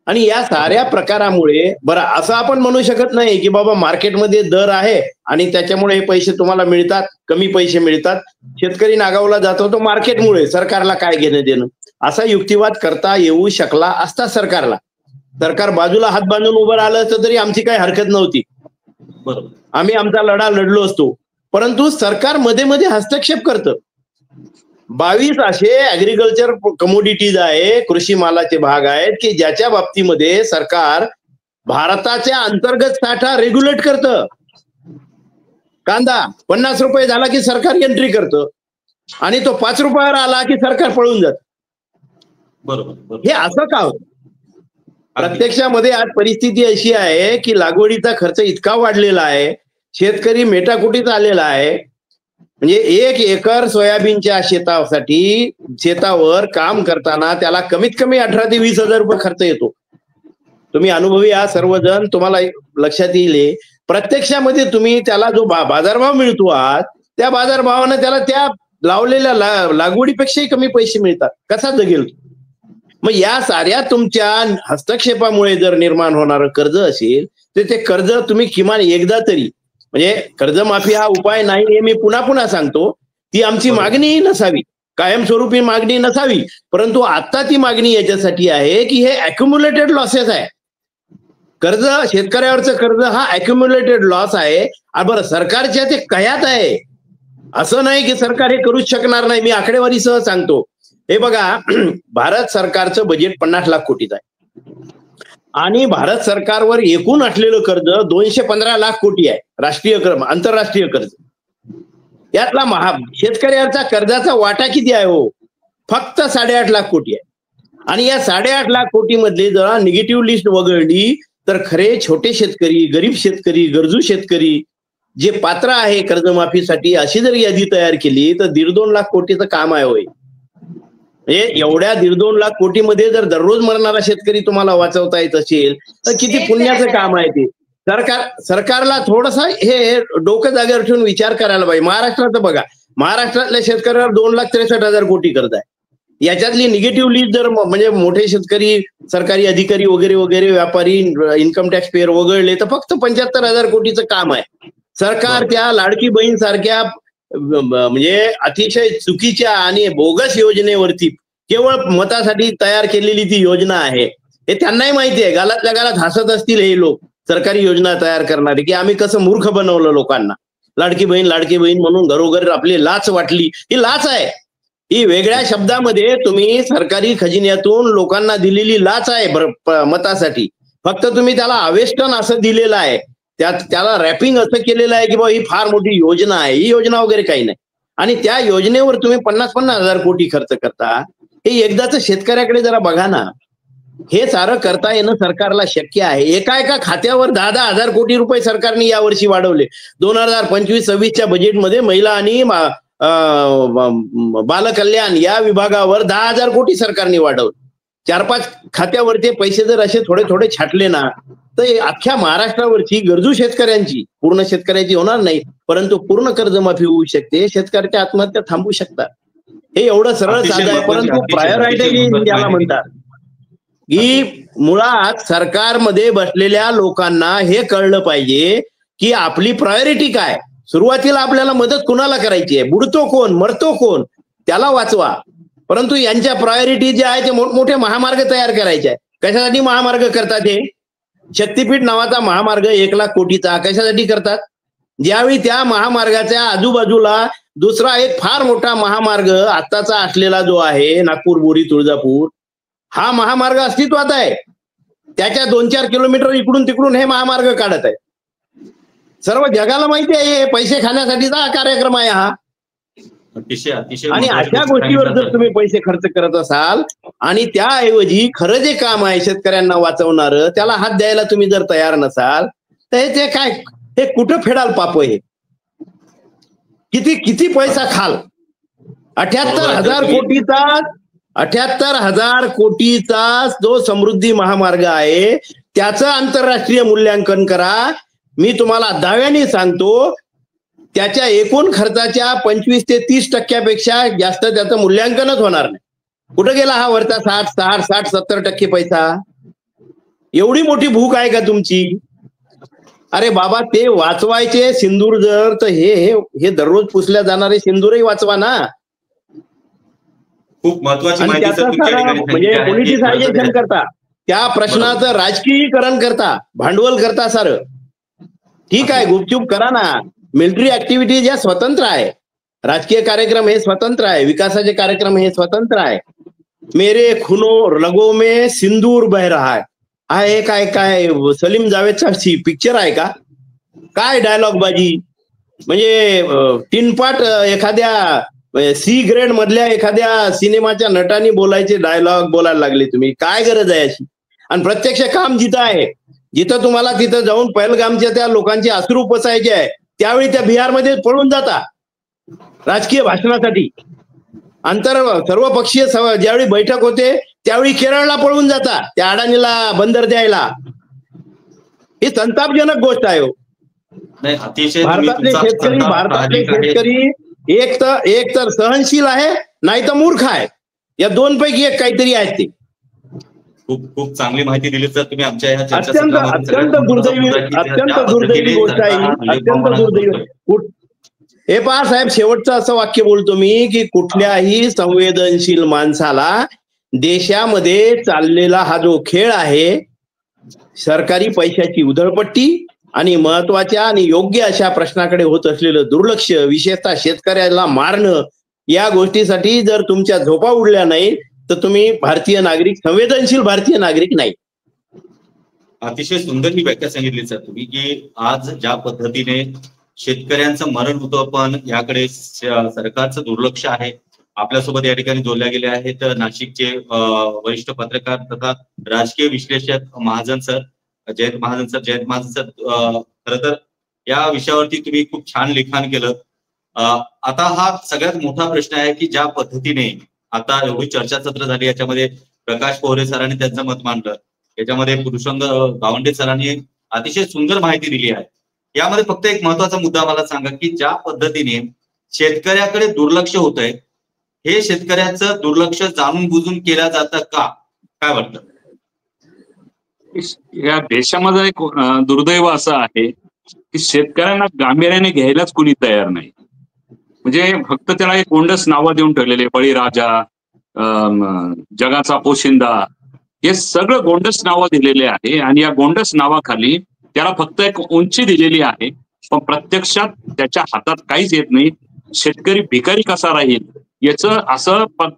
आणि या साऱ्या प्रकारामुळे बरं असं आपण म्हणू शकत नाही की बाबा मार्केटमध्ये दर आहे आणि त्याच्यामुळे हे पैसे तुम्हाला मिळतात, कमी पैसे मिळतात, शेतकरी नागावला जातो तो मार्केटमुळे, सरकारला काय घेणं देणं, असा युक्तिवाद करता येऊ शकला असता सरकारला. सरकार बाजूला हात बांधून उभं राहिलं असतं तरी आमची काही हरकत नव्हती. बरोबर, आम्ही आमचा लढा लढलो असतो. परंतु सरकार मध्ये मध्ये हस्तक्षेप करतं. 22 असे ऍग्रिकल्चर कमोडिटीज आहे, कृषी मालाचे भाग आहेत की ज्याच्या बाबतीमध्ये सरकार भारताच्या अंतर्गत साठा रेग्युलेट करतं. कांदा 50 रुपये झाला की सरकार एंट्री करतं आणि तो 5 रुपयावर आला की सरकार पळून जात. बरोबर. हे असं का होतं? प्रत्यक्षामध्ये आज परिस्थिती अशी आहे की लागवडीचा खर्च इतका वाढलेला आहे, शेतकरी मेटाकुटीत आलेला आहे. म्हणजे 1 एकर सोयाबीनच्या शेतावर काम करताना त्याला कमीत कमी 18,000 ते 20,000 रुपये खर्च येतो. तुम्ही अनुभवी आहात सर्वजण, तुम्हाला लक्षात येईल. प्रत्यक्षामध्ये तुम्ही त्याला जो बाजारभाव मिळतो आहात त्या बाजारभावानं त्याला त्या लावलेल्या लागवडीपेक्षाही कमी पैसे मिळतात. कसा जगेल? मग या साऱ्या तुमच्या हस्तक्षेपामुळे जर निर्माण होणारं कर्ज असेल तर ते कर्ज तुम्ही किमान एकदा तरी, म्हणजे कर्जमाफी हा उपाय नाही हे मी पुन्हा पुन्हा सांगतो, ती आमची मागणीही नसावी, कायमस्वरूपी मागणी नसावी. परंतु आता ती मागणी याच्यासाठी आहे की हे अक्युम्युलेटेड लॉसेस आहे. कर्ज, शेतकऱ्यावरचं कर्ज हा अक्युम्युलेटेड लॉस आहे. बरं, सरकारच्या ते कयात आहे, असं नाही की सरकार हे करूच शकणार नाही. मी आकडेवारीसह सांगतो. हे बघा, भारत सरकारचं बजेट 50 लाख कोटीचं आहे आणि भारत सरकारवर एकूण असलेलं कर्ज 215 लाख कोटी आहे. राष्ट्रीय आंतरराष्ट्रीय कर्ज. यातला शेतकऱ्याचा कर्जाचा वाटा किती आहे? हो, फक्त 8.5 लाख कोटी आहे. आणि या 8.5 लाख कोटी मधले जरा निगेटिव्ह लिस्ट वगळली तर खरे छोटे शेतकरी, गरीब शेतकरी, गरजू शेतकरी जे पात्र आहे कर्जमाफीसाठी अशी जर यादी तयार केली तर 1.5-2 लाख कोटीचं काम आहे. होय, एवढ्या 1.5-2 लाख कोटीमध्ये जर दररोज मरणारा शेतकरी तुम्हाला वाचवता येत असेल तर किती पुण्याचं काम आहे ते. सरकारला थोडंसं हे डोकं जागेवर ठेवून विचार करायला पाहिजे. महाराष्ट्राचं बघा, महाराष्ट्रातल्या शेतकऱ्यावर 2,63,000 कोटी कर्ज आहे. याच्यातली निगेटिव्ह लिस्ट जर म्हणजे मोठे शेतकरी, सरकारी अधिकारी वगैरे वगैरे, व्यापारी, इन्कम टॅक्स पेअर वगळले तर फक्त 75,000 कोटीचं काम आहे. सरकार त्या लाडकी बहीण सारख्या म्हणजे अतिशय चुकीच्या आणि बोगस योजनेवरती केवळ मतासाठी तयार केलेली ती योजना आहे हे त्यांनाही माहिती आहे. गालातल्या गालात हसत असतील हे लोक सरकारी योजना तयार करणारे की आम्ही कसं मूर्ख बनवलं लोकांना. लाडकी बहीण म्हणून घरोघर आपली लाच वाटली. ही लाच आहे. ही वेगळ्या शब्दामध्ये तुम्ही सरकारी खजिन्यातून लोकांना दिलेली लाच आहे मतासाठी. फक्त तुम्ही त्याला आवेष्टन असं दिलेलं आहे, त्याला रॅपिंग असं केलेलं आहे की बाबा ही फार मोठी योजना आहे. ही योजना वगैरे काही नाही. आणि त्या योजनेवर तुम्ही 50,000 कोटी खर्च करता. हे एकदाच शेतकऱ्याकडे जरा बघा ना. हे सारं करता येणं सरकारला शक्य आहे. एका खात्यावर 10,000 कोटी रुपये सरकारने यावर्षी वाढवले. 2025-26च्या बजेटमध्ये महिला आणि बालकल्याण या विभागावर 10,000 कोटी सरकारने वाढवले. 4-5 खात्यावरचे पैसे जर असे थोडे थोडे छाटले ना, तर अख्ख्या महाराष्ट्रावरची गरजू शेतकऱ्यांची, पूर्ण शेतकऱ्याची होणार नाही, परंतु पूर्ण कर्जमाफी होऊ शकते. शेतकऱ्याच्या आत्महत्या थांबू शकतात. हे एवढं सरळ साधं आहे. परंतु प्रायोरिटी याला म्हणतात की मुळात सरकारमध्ये बसलेल्या लोकांना हे कळलं पाहिजे की आपली प्रायोरिटी काय. सुरुवातीला आपल्याला मदत कुणाला करायची आहे, बुडतो कोण, मरतो कोण, त्याला वाचवा. परंतु यांच्या प्रायोरिटी जे आहे ते मोठमोठे महामार्ग तयार करायचे आहे. कशासाठी महामार्ग करतात? हे शक्तीपीठ नावाचा महामार्ग 1,00,000 कोटीचा कशासाठी करतात? ज्यावेळी त्या महामार्गाच्या आजूबाजूला दुसरा एक फार मोठा महामार्ग आत्ताचा असलेला जो आहे नागपूर बोरी तुळजापूर, हा महामार्ग अस्तित्वात आहे. त्याच्या 2-4 किलोमीटर इकडून तिकडून हे महामार्ग काढत आहे. सर्व जगाला माहिती आहे हे पैसे खाण्यासाठीचा हा कार्यक्रम आहे हा. आणि अशा गोष्टीवर जर तुम्ही पैसे खर्च करत असाल आणि त्याऐवजी खरं जे काम आहे शेतकऱ्यांना वाचवणारं त्याला हात द्यायला तुम्ही जर तयार नसाल तर ते काय, हे कुठं फेडाल पाप? हे किती पैसा खाल? 78,000 कोटीचा जो समृद्धी महामार्ग आहे त्याचं आंतरराष्ट्रीय मूल्यांकन करा. मी तुम्हाला दाव्याने सांगतो त्याच्या एकूण खर्चाच्या 25 ते 30% जास्त त्याचं मूल्यांकनच होणार नाही. कुठं गेला हा वरचा 60-70% पैसा? एवढी मोठी भूक आहे का तुमची? अरे बाबा, ते वाचवायचे सिंदूर जर, तर हे दररोज पुसल्या जाणारे सिंदूरही वाचवा ना. खूप महत्वाची माहिती म्हणजे पॉलिटिसायझेशन करता, त्या प्रश्नाचं राजकीयीकरण करता, भांडवल करता सारं. ठीक आहे, गुपचूप करा ना. मिलिटरी ऍक्टिव्हिटीज या स्वतंत्र आहे, राजकीय कार्यक्रम हे स्वतंत्र आहे, विकासाचे कार्यक्रम हे स्वतंत्र आहे. मेरे खूनो रगों में सिंदूर बह रहा है, हा हे काय सलीम जावेदचा पिक्चर आहे का? काय डायलॉग बाजी? म्हणजे तीनपाट एखाद्या सी ग्रेड मधल्या एखाद्या सिनेमाच्या नटांनी बोलायचे डायलॉग बोलायला लागले तुम्ही. काय गरज आहे अशी? आणि प्रत्यक्ष काम जिथं आहे, जिथं तुम्हाला तिथं जाऊन पहलगामच्या त्या लोकांचे अश्रू पुसायचे आहे, त्यावेळी त्या बिहारमध्ये पळून जाता राजकीय भाषणासाठी. सर्वपक्षीय ज्यावेळी बैठक होते त्यावेळी केरळला पळून जाता त्या अडाणीला बंदर द्यायला. ही संतापजनक गोष्ट आहे. भारतातले शेतकरी एक तर सहनशील आहे, नाही तर मूर्ख आहे. या दोनपैकी एक काहीतरी आहेत ते. खूप चांगली माहिती दिली सर तुम्ही आमच्या ह्या अत्यंत दुर्दैवी गोष्ट आहे. अत्यंत दुर्दैवी. हे पहा साहेब, शेवटचं असं वाक्य बोलतो मी की कुठल्याही संवेदनशील माणसाला देशामध्ये चाललेला हा जो खेळ आहे, सरकारी पैशाची उधळपट्टी आणि महत्वाच्या आणि योग्य अशा प्रश्नाकडे होत असलेलं दुर्लक्ष, विशेषतः शेतकऱ्याला मारणं, या गोष्टीसाठी जर तुमच्या झोपा उडल्या नाही तर तुम्ही भारतीय नागरिक, संवेदनशील भारतीय नागरिक नाही. अतिशय सुंदर ही व्याख्या सांगितली सर तुम्ही की आज ज्या पद्धतीने शेतकऱ्यांचं मरण होतं पण याकडे सरकारचं दुर्लक्ष आहे. आपल्यासोबत या ठिकाणी जोडल्या गेले आहेत नाशिकचे वरिष्ठ पत्रकार तथा राजकीय विश्लेषक जयंत महाजन सर. खरं तर या विषयावरती तुम्ही खूप छान लिखाण केलं. आता हा सगळ्यात मोठा प्रश्न आहे की ज्या पद्धतीने आता एवढी चर्चासत्र झाली, याच्यामध्ये प्रकाश पोहरे सरांनी त्यांचं मत मांडलं, याच्यामध्ये पुरुषोत्तम गावंडे सरांनी अतिशय सुंदर माहिती दिली आहे. यामध्ये फक्त एक महत्वाचा मुद्दा मला सांगा की ज्या पद्धतीने शेतकऱ्याकडे दुर्लक्ष होत आहे, हे शेतकऱ्याचं दुर्लक्ष जाणून बुजून केलं जातं का? काय वाटतं? या देशामध्ये एक दुर्दैव असं आहे की शेतकऱ्यांना गांभीर्याने घ्यायलाच कुणी तयार नाही. म्हणजे फक्त त्याला एक गोंडस नावं देऊन ठेवलेले, बळीराजा, जगाचा पोशिंदा, हे सगळं गोंडस नावं दिलेले आहे. आणि या गोंडस नावाखाली त्याला फक्त एक उंची दिलेली आहे, पण प्रत्यक्षात त्याच्या हातात काहीच येत नाही. शेतकरी भिकारी कसा राहील याचं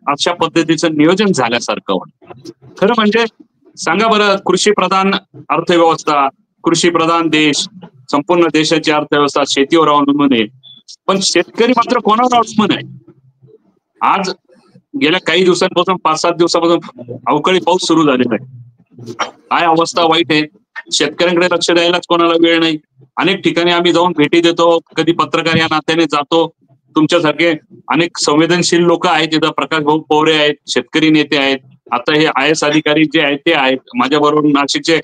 अशा पद्धतीचं नियोजन झाल्यासारखं वाटतं. खरं म्हणजे सांगा बरं, कृषी प्रधान अर्थव्यवस्था, कृषी प्रधान देश, संपूर्ण देशाची अर्थव्यवस्था शेतीवर अवलंबून आहे, पण शेतकरी मात्र कोणावर अवलंबून आहे? आज गेल्या काही दिवसांपासून 5-7 दिवसापासून अवकाळी पाऊस सुरू झालेला आहे. काय अवस्था वाईट आहे. शेतकऱ्यांकडे लक्ष द्यायलाच कोणाला वेळ नाही. अनेक ठिकाणी आम्ही जाऊन भेटी देतो, कधी पत्रकार या नात्याने जातो. तुमच्यासारखे अनेक संवेदनशील लोक आहेत तिथं, प्रकाश भाऊ पवरे आहेत, शेतकरी नेते आहेत, आता हे IAS अधिकारी जे आहेत ते आहेत, माझ्याबरोबर नाशिकचे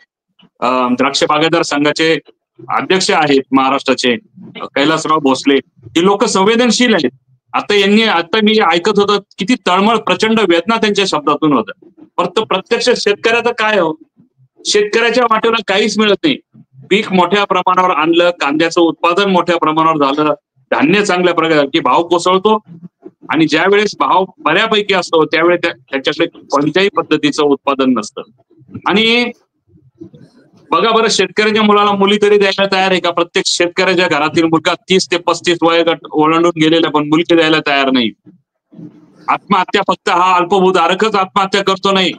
द्राक्ष बागायतदार संघाचे अध्यक्ष आहेत महाराष्ट्राचे कैलासराव भोसले. ही लोक संवेदनशील आहेत. आता मी ऐकत होतं किती तळमळ, प्रचंड वेदना त्यांच्या शब्दातून होत. परंतु प्रत्यक्ष शेतकऱ्याचं काय हो, शेतकऱ्याच्या वाटेला काहीच मिळत नाही. पीक मोठ्या प्रमाणावर आणलं, कांद्याचं उत्पादन मोठ्या प्रमाणावर झालं, धान्य चांगल्या प्रकारचे भाव कोसळतो, आणि ज्या वेळेस भाव बऱ्यापैकी असतो त्यावेळेस त्याच्याकडे कोणत्याही पद्धतीचं उत्पादन नसतं. आणि बघा बरं, शेतकऱ्याच्या मुलाला मुली तरी द्यायला तयार आहे का? प्रत्येक शेतकऱ्याच्या घरातील मुलगा 30 ते 35 वयोगट ओलांडून गेलेला पण मुलगी द्यायला तयार नाही. आत्महत्या फक्त हा अल्पभूधारकच आत्महत्या करतो नाही,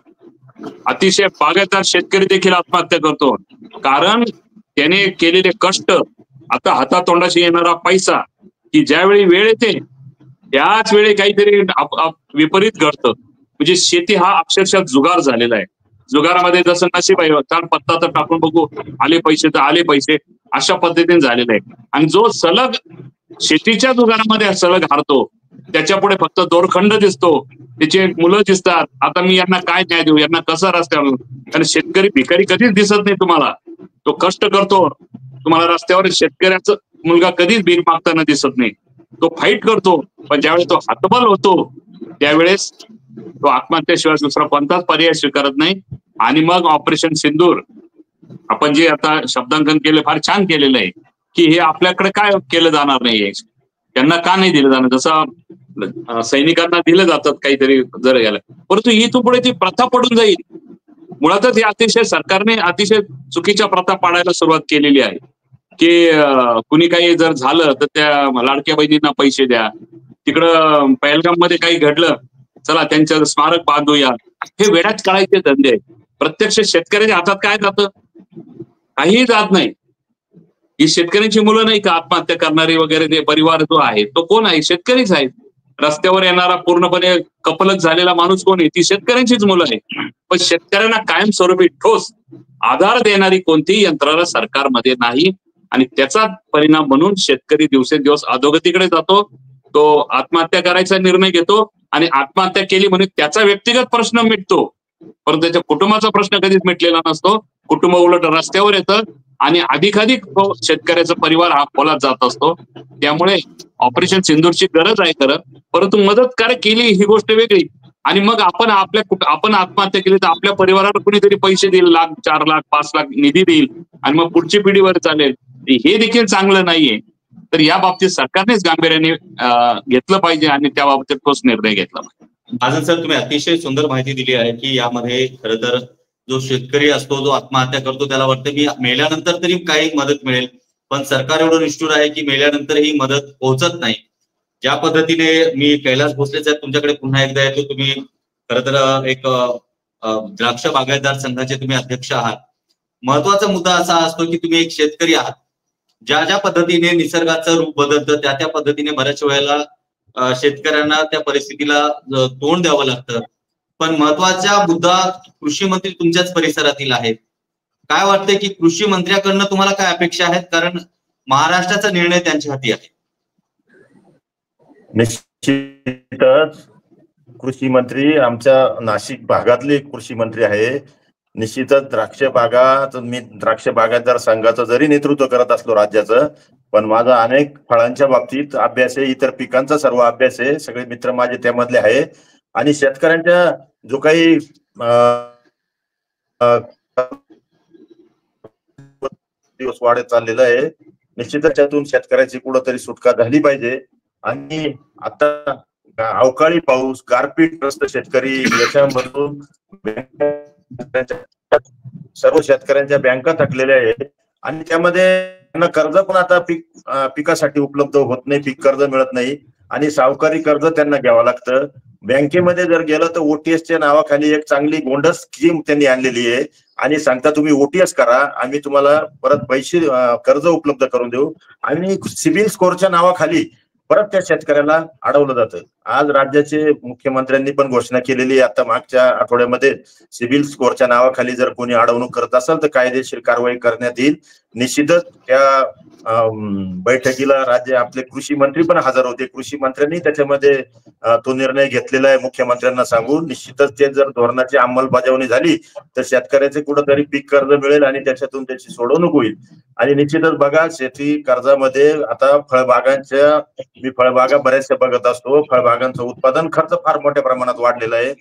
अतिशय बागायतदार शेतकरी देखील आत्महत्या करतो. कारण त्याने केलेले कष्ट, आता हातातोंडाशी येणारा पैसा, की ज्यावेळी वेळ येते त्याच वेळी काहीतरी विपरीत घडतं. म्हणजे शेती हा अक्षरशः जुगार झालेला आहे. जुगारामध्ये जसं नशीब आहे, चाल पत्ता तर टाकून बघू, आले पैसे तर आले पैसे, अशा पद्धतीने झालेलं आहे. आणि जो सलग शेतीच्या जुगारामध्ये सलग हारतो त्याच्या पुढे फक्त दोरखंड दिसतो, त्याचे मुलं दिसतात. आता मी यांना काय न्याय देऊ, यांना कसं रस्त्यावर, कारण शेतकरी भिकारी कधीच दिसत नाही तुम्हाला. तो कष्ट करतो, तुम्हाला रस्त्यावर शेतकऱ्याचा मुलगा कधीच भीक मागताना दिसत नाही. तो फाईट करतो, पण ज्यावेळेस तो हतबल होतो त्यावेळेस तो आत्महत्येशिवाय दुसरा कोणताच पर्याय स्वीकारत नाही. आणि मग ऑपरेशन सिंदूर आपण जे आता शब्दांकन केलं, फार छान केलेलं आहे, की हे आपल्याकडे काय केलं जाणार नाहीये, त्यांना का नाही दिलं जाणार, जसं सैनिकांना दिलं जातात काहीतरी जर गेलं, परंतु इथून पुढे ती प्रथा पडून जाईल. मुळातच हे अतिशय सरकारने अतिशय चुकीच्या प्रथा पाडायला सुरुवात केलेली आहे, की कुणी काही जर झालं तर त्या लाडक्या बहिणींना पैसे द्या, तिकडं पहलगाम मध्ये काही घडलं चला त्यांचं स्मारक बांधूया. हे वेड्यात काढायचे धंदे आहेत. प्रत्यक्ष शेतकऱ्याच्या हातात काय जातं? काहीही जात नाही. ही शेतकऱ्यांची मुलं नाही का आत्महत्या करणारी वगैरे, ते परिवार जो आहे तो कोण आहे? शेतकरीच आहेत. रस्त्यावर येणारा पूर्णपणे कपलक झालेला माणूस कोण आहे? ती शेतकऱ्यांचीच मुलं आहे. पण शेतकऱ्यांना कायमस्वरूपी ठोस आधार देणारी कोणतीही यंत्रणा सरकारमध्ये नाही, आणि त्याचा परिणाम म्हणून शेतकरी दिवसेंदिवस अधोगतीकडे जातो. तो आत्महत्या करायचा निर्णय घेतो, आणि आत्महत्या केली म्हणून त्याचा व्यक्तिगत प्रश्न मिटतो, परंतु त्याच्या कुटुंबाचा प्रश्न कधीच मिटलेला नसतो. कुटुंब उलट रस्त्यावर येतं, आणि अधिकाधिक शेतकऱ्याचा परिवार हा खोलात जात असतो. त्यामुळे ऑपरेशन सिंदूरची गरज आहे खरं, परंतु मदत केली ही गोष्ट वेगळी. आणि मग आपण आत्महत्या केली तर आपल्या परिवाराला कुणीतरी पैसे देईल, 1 लाख 4 लाख 5 लाख निधी देईल, आणि मग पुढची पिढीवर चालेल, हे देखील चांगलं नाहीये. तर या बाबतीत सरकारनेच गांभीर्याने घेतलं पाहिजे, आणि त्या बाबतीत ठोस निर्णय घेतला पाहिजे. महाजन सर, तुम्ही अतिशय सुंदर माहिती दिली आहे की यामध्ये खरं तर जो शेतकरी असतो, जो आत्महत्या करतो, त्याला वाटतं की मेल्यानंतर तरी काही मदत मिळेल, पण सरकार एवढं निष्ठुर आहे की मेल्यानंतर ही मदत पोहोचत नाही. ज्या पद्धतीने मी कैलास भोसले साहेब तुमच्याकडे पुन्हा एकदा येतो, तुम्ही खरं तर एक द्राक्ष बागायतदार संघाचे तुम्ही अध्यक्ष आहात. महत्वाचा मुद्दा असा असतो की तुम्ही एक शेतकरी आहात. ज्या पद्धतीने निसर्गाचं रूप बदलतं त्या पद्धतीने बऱ्याच वेळेला शेतकऱ्यांना त्या परिस्थितीला तोंड द्यावं लागतं. पण महत्वाचा मुद्दा कृषी मंत्री तुमच्याच परिसरातील आहेत. काय वाटतंय की कृषी मंत्र्याकडनं तुम्हाला काय अपेक्षा आहेत, कारण महाराष्ट्राचा निर्णय त्यांच्या हाती आहे? निश्चितच कृषी मंत्री आमच्या नाशिक भागातले कृषी मंत्री आहे. निश्चितच मी द्राक्ष बागायतदार संघाचं जरी नेतृत्व करत असलो राज्याचं, पण माझा अनेक फळांच्या बाबतीत अभ्यास आहे, इतर पिकांचा सर्व अभ्यास आहे, सगळे मित्र माझे त्यामधले आहे. आणि शेतकऱ्यांच्या जो काही दिवस वाढत चाललेलं आहे, निश्चितच त्यातून शेतकऱ्याची कुठंतरी सुटका झाली पाहिजे. आणि आता अवकाळी पाऊस, गारपीटग्रस्त शेतकरी, याच्यामधून सर्व शेतकऱ्यांच्या बँका थकलेल्या आहेत, आणि त्यामध्ये त्यांना कर्ज पण आता पिकासाठी उपलब्ध होत नाही, पीक कर्ज मिळत नाही. आणि सावकारी कर्ज त्यांना घ्यावं लागतं. बँकेमध्ये जर गेलं तर ओटीएसच्या नावाखाली एक चांगली गोंडस स्कीम त्यांनी आणलेली आहे आणि सांगता तुम्ही ओटीएस करा, आम्ही तुम्हाला परत पैसे कर्ज उपलब्ध करून देऊ. आणि सिबिल स्कोरच्या नावाखाली परत त्या शेतकऱ्याला अडवलं जातं. आज राज्याचे मुख्यमंत्र्यांनी पण घोषणा केलेली आहे आता मागच्या आठवड्यामध्ये, सिबिल स्कोरच्या नावाखाली जर कोणी अडवणूक करत असेल तर कायदेशीर कारवाई करण्यात येईल. निश्चितच त्या बैठकीला राज्य आपले कृषी मंत्री पण हजर होते. कृषी मंत्र्यांनी त्याच्यामध्ये तो निर्णय घेतलेला आहे मुख्यमंत्र्यांना सांगून. निश्चितच ते जर धोरणाची अंमलबजावणी झाली तर शेतकऱ्याचे कुठंतरी पीक कर्ज मिळेल आणि त्याच्यातून त्याची सोडवणूक होईल. आणि निश्चितच बघा, शेती कर्जामध्ये आता मी फळबागा बऱ्याचशा बघत असतो. फळबागांचं उत्पादन खर्च फार मोठ्या प्रमाणात वाढलेला आहे.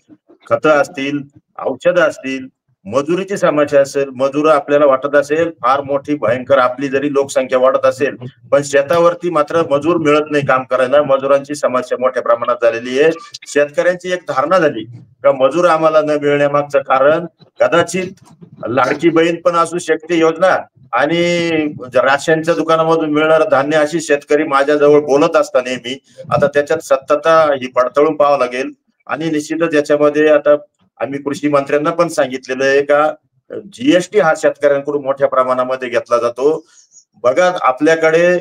खतं असतील, औषधं असतील, मजुरीची समस्या असेल. मजूर आपल्याला वाटत असेल फार मोठी भयंकर आपली जरी लोकसंख्या वाढत असेल, पण शेतावरती मात्र मजूर मिळत नाही काम करायला. मजुरांची समस्या मोठ्या प्रमाणात झालेली आहे. शेतकऱ्यांची एक धारणा झाली का मजूर आम्हाला न मिळण्यामागचं कारण कदाचित लाडकी बहीण पण असू शकते योजना आणि राशनच्या दुकानामधून मिळणारं धान्य, अशी शेतकरी माझ्याजवळ बोलत असता नेहमी. आता त्याच्यात सत्यता ही पडताळून पाहावं लागेल. आणि निश्चितच याच्यामध्ये आता आम्ही कृषी मंत्र्यांना पण सांगितलेलं आहे का जीएसटी हा शेतकऱ्यांकडून मोठ्या प्रमाणामध्ये घेतला जातो. बघा, आपल्याकडे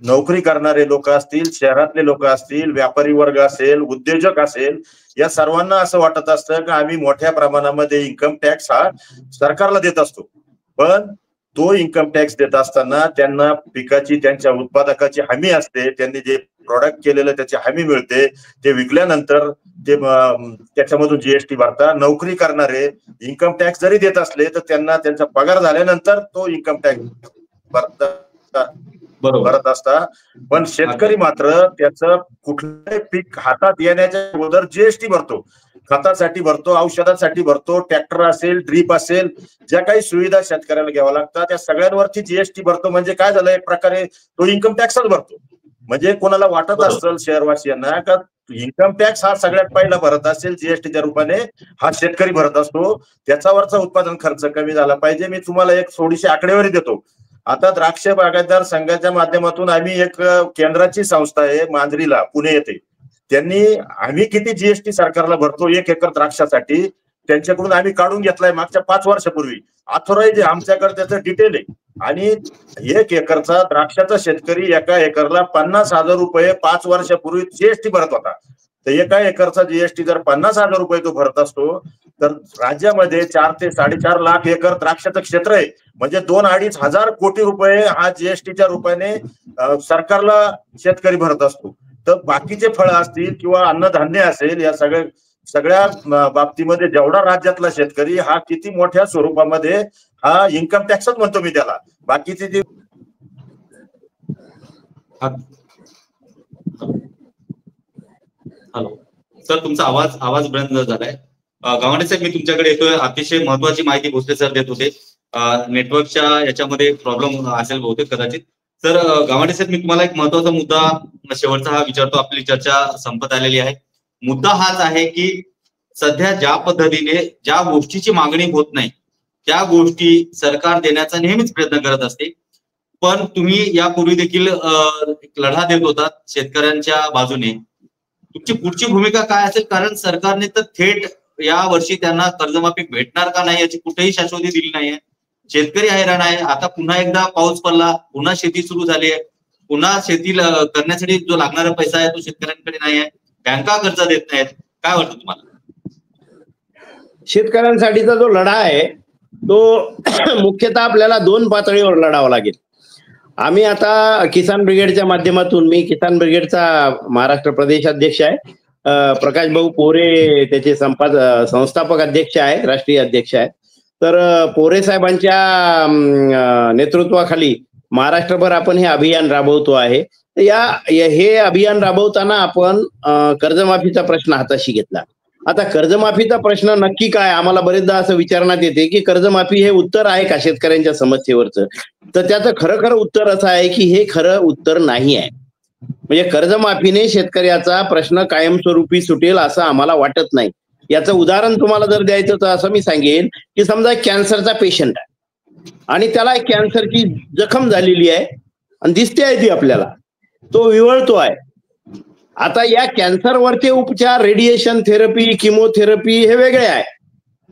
नोकरी करणारे लोक असतील, शहरातले लोक असतील, व्यापारी वर्ग असेल, उद्योजक असेल, या सर्वांना असं वाटत असतं की आम्ही मोठ्या प्रमाणामध्ये इन्कम टॅक्स हा सरकारला देत असतो. पण तो इन्कम टॅक्स देत असताना त्यांना पिकाची, त्यांच्या उत्पादकाची हमी असते. त्यांनी जे प्रोडक्ट केलेलं त्याची हमी मिळते. ते विकल्यानंतर ते त्याच्यामधून जीएसटी भरता. नोकरी करणारे इन्कम टॅक्स जरी देत असले तर त्यांना त्यांचा पगार झाल्यानंतर तो इन्कम टॅक्स भरत असता. पण शेतकरी मात्र त्याचं कुठलंही पीक हातात येण्याच्या अगोदर जीएसटी भरतो. खतासाठी भरतो, औषधासाठी भरतो, ट्रॅक्टर असेल, ड्रीप असेल, ज्या काही सुविधा शेतकऱ्याला घ्याव्या लागतात त्या सगळ्यांवरती जीएसटी भरतो. म्हणजे काय झालं, एक प्रकारे तो इन्कम टॅक्सच भरतो. म्हणजे कोणाला वाटत असेल शहरवासियांना का इन्कम टॅक्स हा सगळ्यात पहिला भरत असेल जीएसटीच्या रूपाने, हा शेतकरी भरत असतो. त्याच्यावरचा उत्पादन खर्च कमी झाला पाहिजे. मी तुम्हाला एक थोडीशी आकडेवारी देतो. आता द्राक्ष बागायतदार संघाच्या माध्यमातून आम्ही एक केंद्राची संस्था आहे मांजरीला, पुणे येथे. आम्ही किती जीएसटी सरकारला भरतो 1 एकर द्राक्षासाठी, त्यांच्याकडून आम्ही काढून घेतलाय मागच्या 5 वर्षापूर्वी. ऑथोराइज आहे आमच्याकडे, त्याचं डिटेल आहे. आणि 1 एकरचा द्राक्षाचा शेतकरी एका एकरला 50,000 रुपये 5 वर्षापूर्वी जीएसटी भरत होता. तर एका एकरचा जीएसटी जर 50,000 रुपये तो भरत असतो तर राज्यामध्ये 4 ते 4.5 लाख एकर द्राक्षाचं क्षेत्र आहे. म्हणजे 2-2.5 हजार कोटी रुपये हा जीएसटीच्या रूपाने सरकारला शेतकरी भरत असतो. तर बाकीचे फळं असतील किंवा अन्नधान्य असेल, या सगळ्या बाबतीमध्ये जेवढा राज्यातला शेतकरी हा किती मोठ्या स्वरूपामध्ये हा इन्कम टॅक्सच म्हणतो मी त्याला. बाकीचे जे हॅलो सर, तुमचा आवाज बंद झालाय. गावंडे साहेब, मी तुमच्याकडे येतोय. अतिशय महत्वाची माहिती भोसले सर देत होते. नेटवर्कच्या याच्यामध्ये प्रॉब्लेम असेल बहुतेक कदाचित. सर गावंडे साहेब, मी तुम्हाला एक महत्वाचा मुद्दा शेवटचा हा विचारतो. आपली चर्चा संपत आलेली आहे. मुद्दा हाच आहे की सध्या ज्या पद्धतीने ज्या गोष्टीची मागणी होत नाही त्या गोष्टी सरकार देण्याचा नेहमीच प्रयत्न करत असते. पण तुम्ही यापूर्वी देखील लढा देत होता शेतकऱ्यांच्या बाजूने. तुमची पुढची भूमिका काय असेल? कारण सरकारने तर थेट या वर्षी त्यांना कर्जमाफी भेटणार का नाही याची कुठेही शाश्वती दिली नाहीये. शेतकरी हैराण आहे. आता पुन्हा एकदा पाऊस पडला, पुन्हा शेती सुरू झाली आहे. पुन्हा शेती करण्यासाठी जो लागणारा पैसा आहे तो शेतकऱ्यांकडे नाही आहे. बँका कर्ज देत नाहीत. काय वाटतं तुम्हाला? शेतकऱ्यांसाठीचा जो लढा आहे तो मुख्यतः आपल्याला 2 पातळीवर लढावा लागेल. आम्ही आता किसान ब्रिगेडच्या माध्यमातून, मी किसान ब्रिगेडचा महाराष्ट्र प्रदेशाध्यक्ष आहे. प्रकाश भाऊ पोरे त्याचे संस्थापक अध्यक्ष आहेत, राष्ट्रीय अध्यक्ष आहेत. तर पोरे साहेबांच्या नेतृत्वाखाली महाराष्ट्रभर आपण हे अभियान राबवतो आहे. हे अभियान राबवताना आपण कर्जमाफीचा प्रश्न हाताशी घेतला. आता कर्जमाफीचा प्रश्न नक्की काय, आम्हाला बरेचदा असं विचारण्यात येते की कर्जमाफी हे उत्तर आहे का शेतकऱ्यांच्या समस्येवरचं. तर त्याचं खरं उत्तर असं आहे की हे खरं उत्तर नाही आहे. म्हणजे कर्जमाफीने शेतकऱ्याचा प्रश्न कायमस्वरूपी सुटेल असं आम्हाला वाटत नाही. याचं उदाहरण तुम्हाला जर द्यायचं तर असं मी सांगेन की समजा कॅन्सरचा पेशंट आहे आणि त्याला कॅन्सरची जखम झालेली आहे आणि दिसते आहे ती आपल्याला, तो विवळतो आहे. आता या कॅन्सरवरचे उपचार, रेडिएशन थेरपी, किमोथेरपी हे वेगळे आहे,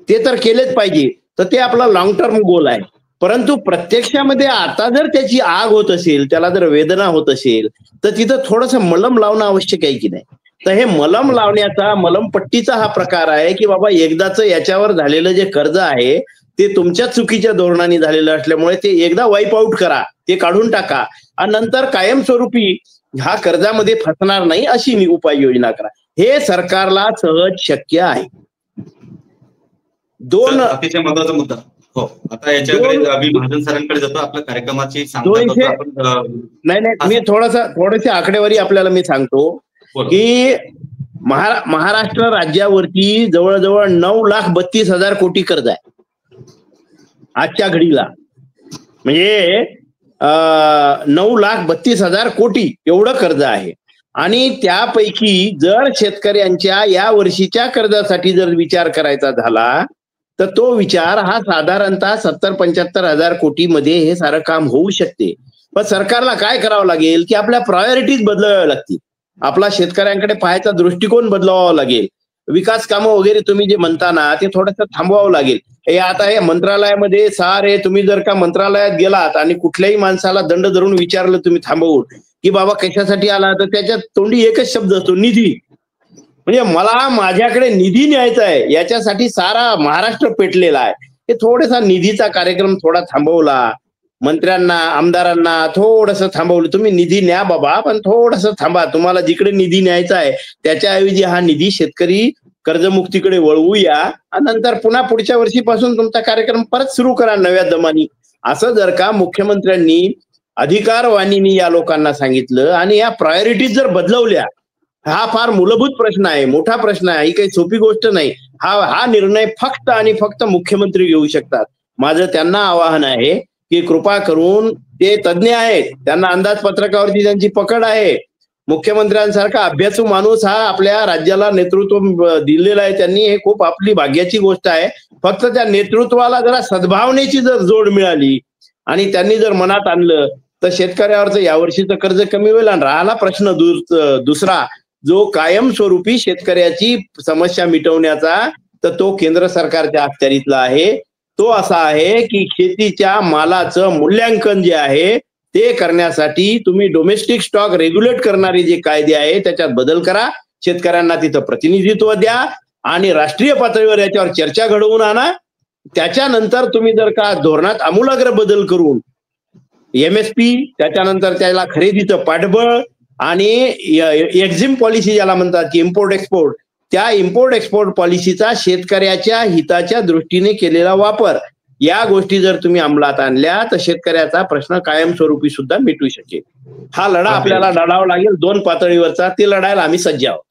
ते तर केलेच पाहिजे, तर ते आपला लॉंग टर्म गोल आहे. परंतु प्रत्यक्षामध्ये आता जर त्याची आग होत असेल, त्याला जर वेदना होत असेल, तर तिथं थोडंसं मलम लावणं आवश्यक आहे की नाही. तर हे मलम लावण्याचा, मलमपट्टीचा हा प्रकार आहे की बाबा एकदाच याच्यावर झालेलं जे कर्ज आहे ते तुमच्या चुकीच्या धोरणाने झालेलं असल्यामुळे ते एकदा वाईप आउट करा, ते काढून टाका आणि नंतर कायमस्वरूपी हा कर्जामध्ये फसणार नाही अशी उपाययोजना करा. हे सरकारला सहज शक्य आहे. दोन अतिशय महत्वाचा मुद्दा. हो, आता याच्याकडे मी महाजन सरांकडे जातो. आपल्या कार्यक्रमाची सांगता आपण नाही मी थोडीशी आकडेवारी आपल्याला मी सांगतो की महाराष्ट्र राज्यावरती जवळजवळ 9,32,000 कोटी कर्ज आहे आजच्या घडीला. म्हणजे 9,32,000 कोटी एवढं कर्ज आहे. आणि त्यापैकी जर शेतकऱ्यांच्या या वर्षीच्या कर्जासाठी जर विचार करायचा झाला तर तो विचार हा साधारणतः 70-75 हजार कोटी मध्ये हे सारं काम होऊ शकते. पण सरकारला काय करावं लागेल की आपल्या प्रायोरिटीज बदलाव्या लागतील. आपला शेतकऱ्यांकडे पाहायचा दृष्टिकोन बदलावा लागेल. विकास कामं वगैरे तुम्ही जे म्हणता ना ते थोडंसं थांबवावं लागेल. हे आता हे मंत्रालयामध्ये सारे तुम्ही जर का मंत्रालयात गेलात आणि कुठल्याही माणसाला दंड धरून विचारलं तुम्ही थांबवून की बाबा कशासाठी आला, तर त्याच्यात तोंडी एकच शब्द असतो, निधी. म्हणजे मला माझ्याकडे निधी न्यायचा आहे, याच्यासाठी सारा महाराष्ट्र पेटलेला आहे. हे थोडासा निधीचा कार्यक्रम थोडा थांबवला, मंत्र्यांना आमदारांना थोडंसं थांबवलं, तुम्ही निधी न्या बाबा पण थोडंसं थांबा, तुम्हाला जिकडे निधी न्यायचा आहे त्याच्याऐवजी हा निधी शेतकरी कर्जमुक्तीकडे वळवूया आणि नंतर पुन्हा पुढच्या वर्षीपासून तुमचा कार्यक्रम परत सुरू करा नव्या दमानी. असं जर का मुख्यमंत्र्यांनी अधिकारवाणीने या लोकांना सांगितलं आणि या प्रायोरिटीज जर बदलवल्या, हा फार मूलभूत प्रश्न आहे, मोठा प्रश्न आहे, ही काही सोपी गोष्ट नाही. हा निर्णय फक्त आणि फक्त मुख्यमंत्री घेऊ शकतात. माझं त्यांना आवाहन आहे की कृपा करून, ते तज्ज्ञ आहेत, त्यांना अंदाजपत्रकावरती त्यांची पकड आहे. मुख्यमंत्र्यांसारखा अभ्यासू माणूस हा आपल्या राज्याला नेतृत्व दिलेलं आहे त्यांनी, हे खूप आपली भाग्याची गोष्ट आहे. फक्त त्या नेतृत्वाला जरा सद्भावनेची जर जोड मिळाली आणि त्यांनी जर मनात आणलं तर शेतकऱ्यावरचं यावर्षीचं कर्ज कमी होईल. आणि राहिला प्रश्न दुसरा जो कायमस्वरूपी शेतकऱ्याची समस्या मिटवण्याचा, तर तो केंद्र सरकारच्या अखत्यारीतला आहे. तो असा आहे की शेतीच्या मालाचं मूल्यांकन जे आहे ते करण्यासाठी तुम्ही डोमेस्टिक स्टॉक रेग्युलेट करणारे जे कायदे आहे त्याच्यात बदल करा, शेतकऱ्यांना तिथं प्रतिनिधित्व द्या आणि राष्ट्रीय पातळीवर याच्यावर चर्चा घडवून आणा. त्याच्यानंतर तुम्ही जर का धोरणात आमूलाग्र बदल करून MSP, त्याच्यानंतर त्याला खरेदीचं पाठबळ आणि एक्झिम पॉलिसी ज्याला म्हणतात की इम्पोर्ट एक्सपोर्ट, त्या इम्पोर्ट एक्सपोर्ट पॉलिसीचा शेतकऱ्याच्या हिताच्या दृष्टीने केलेला वापर, या गोष्टी जर तुम्ही अंमलात आणल्या तर शेतकऱ्याचा प्रश्न कायमस्वरूपी सुद्धा मिटू शकेल. हा लढा आपल्याला लढावा लागेल 2 पातळीवरचा, ते लढायला आम्ही सज्ज आहोत.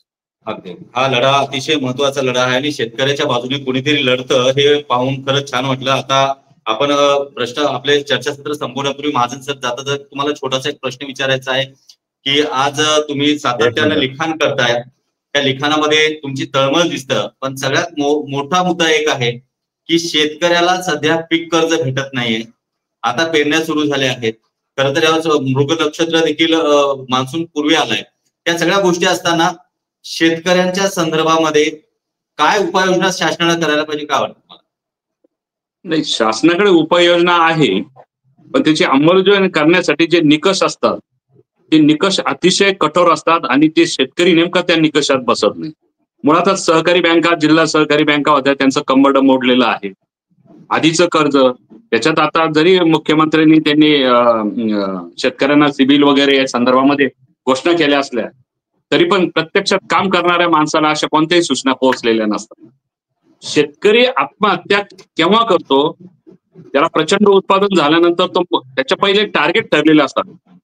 अगदी हा लढा अतिशय महत्वाचा लढा आहे आणि शेतकऱ्याच्या बाजूने कोणीतरी लढतं हे पाहून खरंच छान वाटलं. आता आपण प्रश्न आपले चर्चासत्र संपवण्यापूर्वी महाजन सर जाता जर तुम्हाला छोटासा एक प्रश्न विचारायचा आहे की आज तुम्ही सातत्यानं लिखाण करताय, त्या लिखाणामध्ये तुमची तळमळ दिसतं, पण सगळ्यात मोठा मुद्दा एक आहे की शेतकऱ्याला सध्या पीक कर्ज भेटत नाहीये. आता पेरण्या सुरू झाल्या आहेत, खरं तर यावर मृग नक्षत्र देखील मान्सून पूर्वी आलाय. या सगळ्या गोष्टी असताना शेतकऱ्यांच्या संदर्भामध्ये काय उपाययोजना शासनाने करायला पाहिजे, काय वाटतं मला? नाही, शासनाकडे उपाययोजना आहे, पण त्याची अंमलबजावणी करण्यासाठी जे निकष असतात ते निकष अतिशय कठोर असतात आणि ते शेतकरी नेमका त्या निकषात बसत नाही. मुळातच सहकारी बँका, जिल्हा सहकारी बँका होत्या, त्यांचं कंबड मोडलेलं आहे. आधीचं कर्ज त्याच्यात आता जरी मुख्यमंत्र्यांनी त्यांनी शेतकऱ्यांना सिबिल वगैरे या संदर्भामध्ये घोषणा केल्या असल्या तरी पण प्रत्यक्षात काम करणाऱ्या माणसाला अशा कोणत्याही सूचना पोहोचलेल्या नसतात. शेतकरी आत्महत्या केव्हा करतो? त्याला प्रचंड उत्पादन झाल्यानंतर तो त्याच्या पहिले टार्गेट ठरलेले असतात.